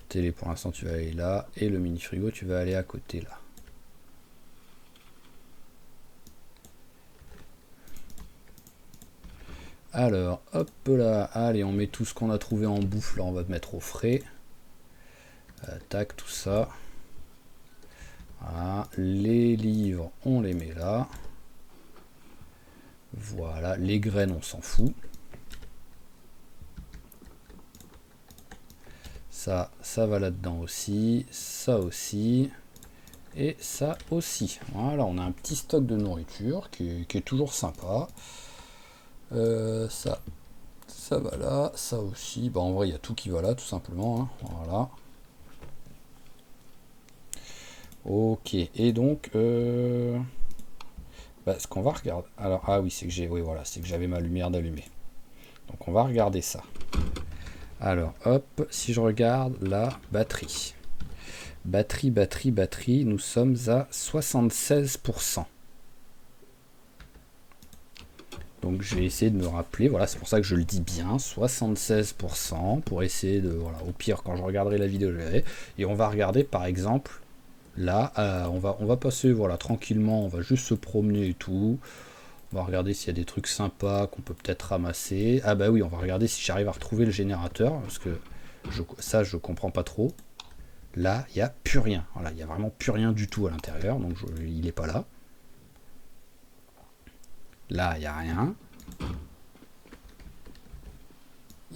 Télé pour l'instant tu vas aller là. Et le mini frigo tu vas aller à côté là. Alors, hop là. Allez, on met tout ce qu'on a trouvé en bouffe. Là, on va mettre au frais. Tac, tout ça. Voilà. Les livres, on les met là. Voilà. Les graines, on s'en fout. Ça va là-dedans aussi. Ça aussi. Et ça aussi. Voilà, on a un petit stock de nourriture qui est toujours sympa. Ça va là, ça aussi. Bah en vrai il y a tout qui va là tout simplement. Hein. Voilà. Ok. Et donc ce qu'on va regarder. Alors ah oui c'est que voilà c'est que j'avais ma lumière d'allumée. Donc on va regarder ça. Alors hop si je regarde la batterie. Batterie. Nous sommes à 76%. Donc je vais essayer de me rappeler, voilà c'est pour ça que je le dis bien, 76% pour essayer de, voilà, au pire quand je regarderai la vidéo je verrai. Et on va regarder par exemple, là on va passer voilà tranquillement, on va juste se promener et tout. On va regarder s'il y a des trucs sympas qu'on peut peut-être ramasser. Ah bah oui on va regarder si j'arrive à retrouver le générateur, parce que Ça, je comprends pas trop. Là, il n'y a plus rien. Voilà, il n'y a vraiment plus rien du tout à l'intérieur, donc il n'est pas là. Là, il n'y a rien.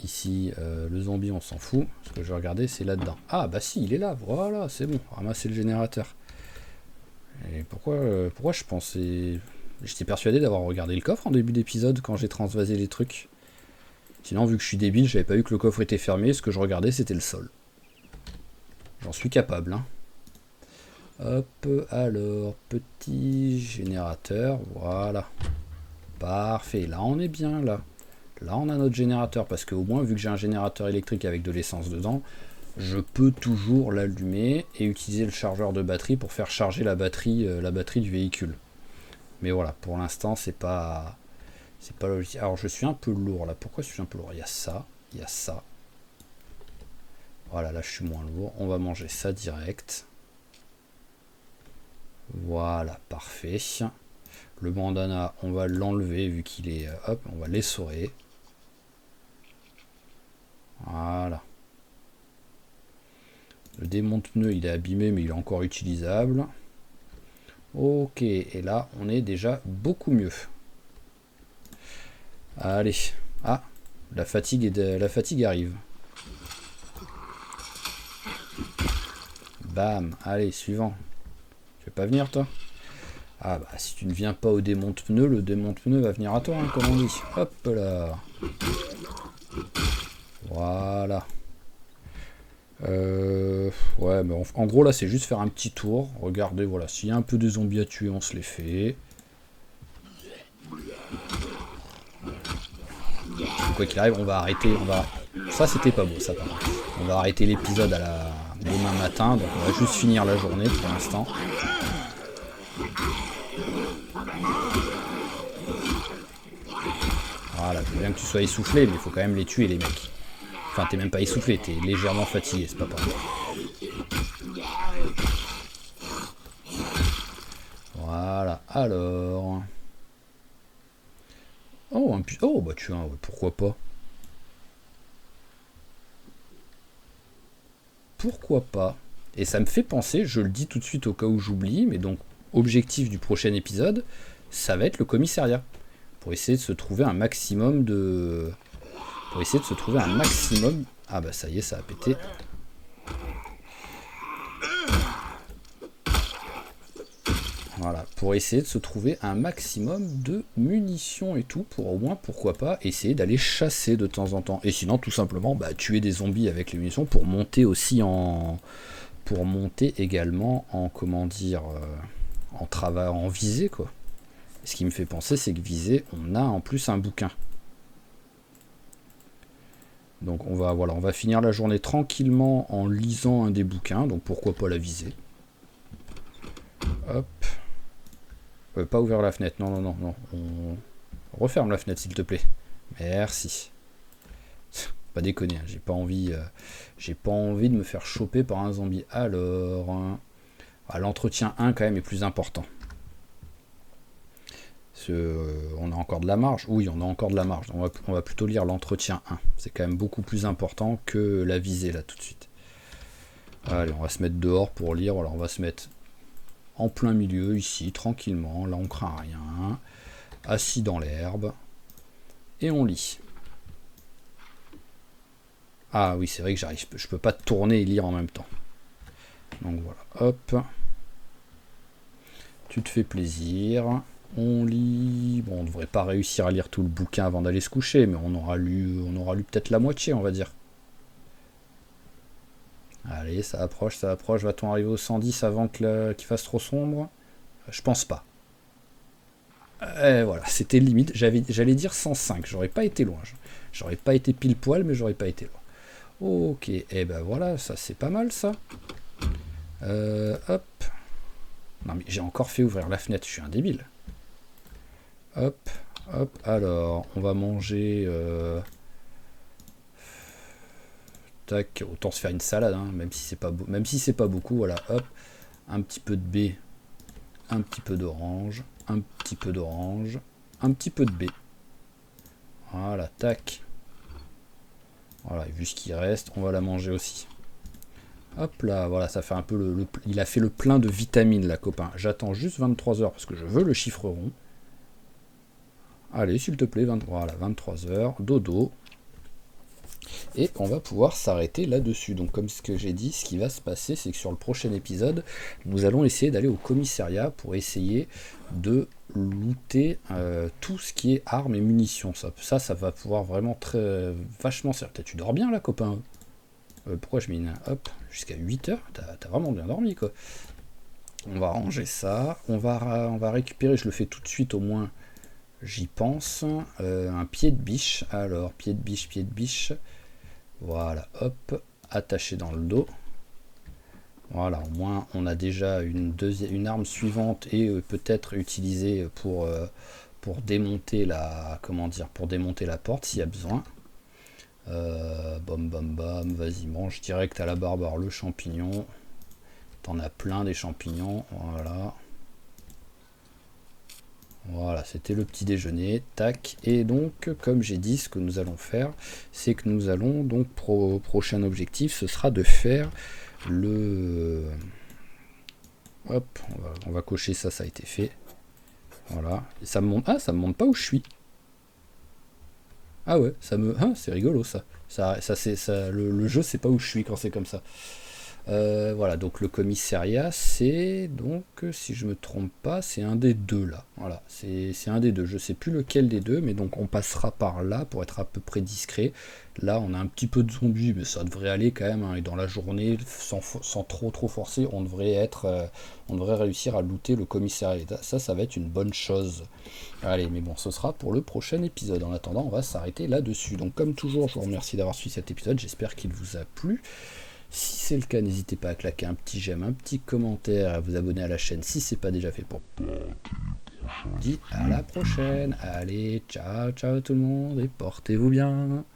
Ici, le zombie, on s'en fout. Ce que je vais regarder, c'est là-dedans. Ah, bah si, il est là. Voilà, c'est bon. Ramasser le générateur. Et pourquoi je pensais... J'étais persuadé d'avoir regardé le coffre en début d'épisode quand j'ai transvasé les trucs. Sinon, vu que je suis débile, j'avais pas vu que le coffre était fermé. Ce que je regardais, c'était le sol. J'en suis capable, hein. Hop, alors, petit générateur. Voilà. Parfait. Là, on est bien, là. Là, on a notre générateur, parce qu'au moins, vu que j'ai un générateur électrique avec de l'essence dedans, je peux toujours l'allumer et utiliser le chargeur de batterie pour faire charger la batterie du véhicule. Mais voilà, pour l'instant, c'est pas logique. Alors, je suis un peu lourd, là. Pourquoi je suis un peu lourd? Il y a ça, il y a ça. Voilà, là, je suis moins lourd. On va manger ça direct. Voilà, parfait. Le bandana, on va l'enlever, vu qu'il est... hop, on va l'essorer. Voilà. Le démonte-pneu, il est abîmé, mais il est encore utilisable. Ok, et là, on est déjà beaucoup mieux. Allez. Ah, la fatigue arrive. Bam, allez, suivant. Tu veux pas venir, toi? Ah bah, si tu ne viens pas au démonte-pneu, le démonte-pneu va venir à toi, hein, comme on dit. Hop là. Voilà. Ouais, mais en gros, là, c'est juste faire un petit tour. Regardez, voilà, s'il y a un peu de zombies à tuer, on se les fait. Quoi qu'il arrive, on va arrêter. Ça, c'était pas beau, ça, par contre. On va arrêter l'épisode demain matin, donc on va juste finir la journée pour l'instant. Voilà, je veux bien que tu sois essoufflé, mais il faut quand même les tuer, les mecs. Enfin, t'es même pas essoufflé, t'es légèrement fatigué, c'est pas pareil. Voilà, alors... Oh, bah tu vois, pourquoi pas. Pourquoi pas. Et ça me fait penser, je le dis tout de suite au cas où j'oublie, mais donc, objectif du prochain épisode, ça va être le commissariat. Pour essayer de se trouver un maximum de... Ah bah ça y est, ça a pété. Voilà, pour essayer de se trouver un maximum de munitions et tout, pour au moins, pourquoi pas, essayer d'aller chasser de temps en temps. Et sinon, tout simplement, bah, tuer des zombies avec les munitions pour monter aussi en... Pour monter également en, comment dire, en visée, quoi. Et ce qui me fait penser, c'est que visée, on a en plus un bouquin. Donc on va finir la journée tranquillement en lisant un des bouquins, donc pourquoi pas la viser. Hop. Pas ouvrir la fenêtre, non. On referme la fenêtre s'il te plaît. Merci. Pas déconner, hein, j'ai pas envie de me faire choper par un zombie. Alors, l'entretien 1 quand même est plus important. On a encore de la marge. Oui, on a encore de la marge. On va plutôt lire l'entretien 1. C'est quand même beaucoup plus important que la visée là tout de suite. Allez, on va se mettre dehors pour lire. Voilà, on va se mettre en plein milieu ici, tranquillement. Là, on craint rien. Assis dans l'herbe. Et on lit. Ah oui, c'est vrai que je peux pas tourner et lire en même temps. Donc voilà, hop. Tu te fais plaisir. On lit. Bon, on devrait pas réussir à lire tout le bouquin avant d'aller se coucher, mais on aura lu peut-être la moitié, on va dire. Allez, ça approche. Va-t-on arriver au 110 avant qu'il fasse trop sombre? Je pense pas. Voilà, c'était limite. J'allais dire 105. J'aurais pas été loin. J'aurais pas été pile poil, mais j'aurais pas été loin. Ok, et ben voilà, ça c'est pas mal ça. Hop. Non mais j'ai encore fait ouvrir la fenêtre, je suis un débile. Hop, alors, on va manger... Tac, autant se faire une salade, hein, même si c'est pas beaucoup, voilà, hop. Un petit peu de baie, un petit peu d'orange, un petit peu d'orange, un petit peu de baie. Voilà, tac. Voilà, et vu ce qui reste, on va la manger aussi. Hop là, voilà, ça fait un peu il a fait le plein de vitamines, la copain. J'attends juste 23 heures parce que je veux le chiffre rond. Allez, s'il te plaît, voilà, 23 heures, dodo. Et on va pouvoir s'arrêter là-dessus. Donc comme ce que j'ai dit, ce qui va se passer, c'est que sur le prochain épisode, nous allons essayer d'aller au commissariat pour essayer de looter tout ce qui est armes et munitions. Ça va pouvoir vraiment vachement servir. Tu dors bien là, copain? Pourquoi je mine? Hop, jusqu'à 8 heures? T'as vraiment bien dormi, quoi. On va ranger ça. On va récupérer, je le fais tout de suite au moins, j'y pense, un pied de biche. Alors, pied de biche. Voilà, hop, attaché dans le dos. Voilà, au moins on a déjà une arme suivante et peut-être utilisée pour démonter pour démonter la porte s'il y a besoin. Bam, vas-y, mange direct à la barbare le champignon. T'en as plein des champignons, voilà. Voilà, c'était le petit déjeuner, tac. Et donc, comme j'ai dit, ce que nous allons faire, c'est que nous allons donc prochain objectif, ce sera de faire le... Hop, on va cocher ça, ça a été fait. Voilà. Et ça me montre... Ah, ça me montre pas où je suis. Ah ouais, c'est rigolo ça. Le jeu sait pas où je suis quand c'est comme ça. Voilà, donc le commissariat, c'est donc, si je me trompe pas, c'est un des deux là. Voilà, c'est un des deux. Je sais plus lequel des deux, mais donc on passera par là pour être à peu près discret. Là, on a un petit peu de zombies, mais ça devrait aller quand même. Hein, et dans la journée, sans trop forcer, on devrait réussir à looter le commissariat. Ça va être une bonne chose. Allez, mais bon, ce sera pour le prochain épisode. En attendant, on va s'arrêter là-dessus. Donc, comme toujours, je vous remercie d'avoir suivi cet épisode. J'espère qu'il vous a plu. Si c'est le cas, n'hésitez pas à claquer un petit j'aime, un petit commentaire, à vous abonner à la chaîne si c'est pas déjà fait pour. Je vous dis à la prochaine. Allez, ciao tout le monde et portez-vous bien.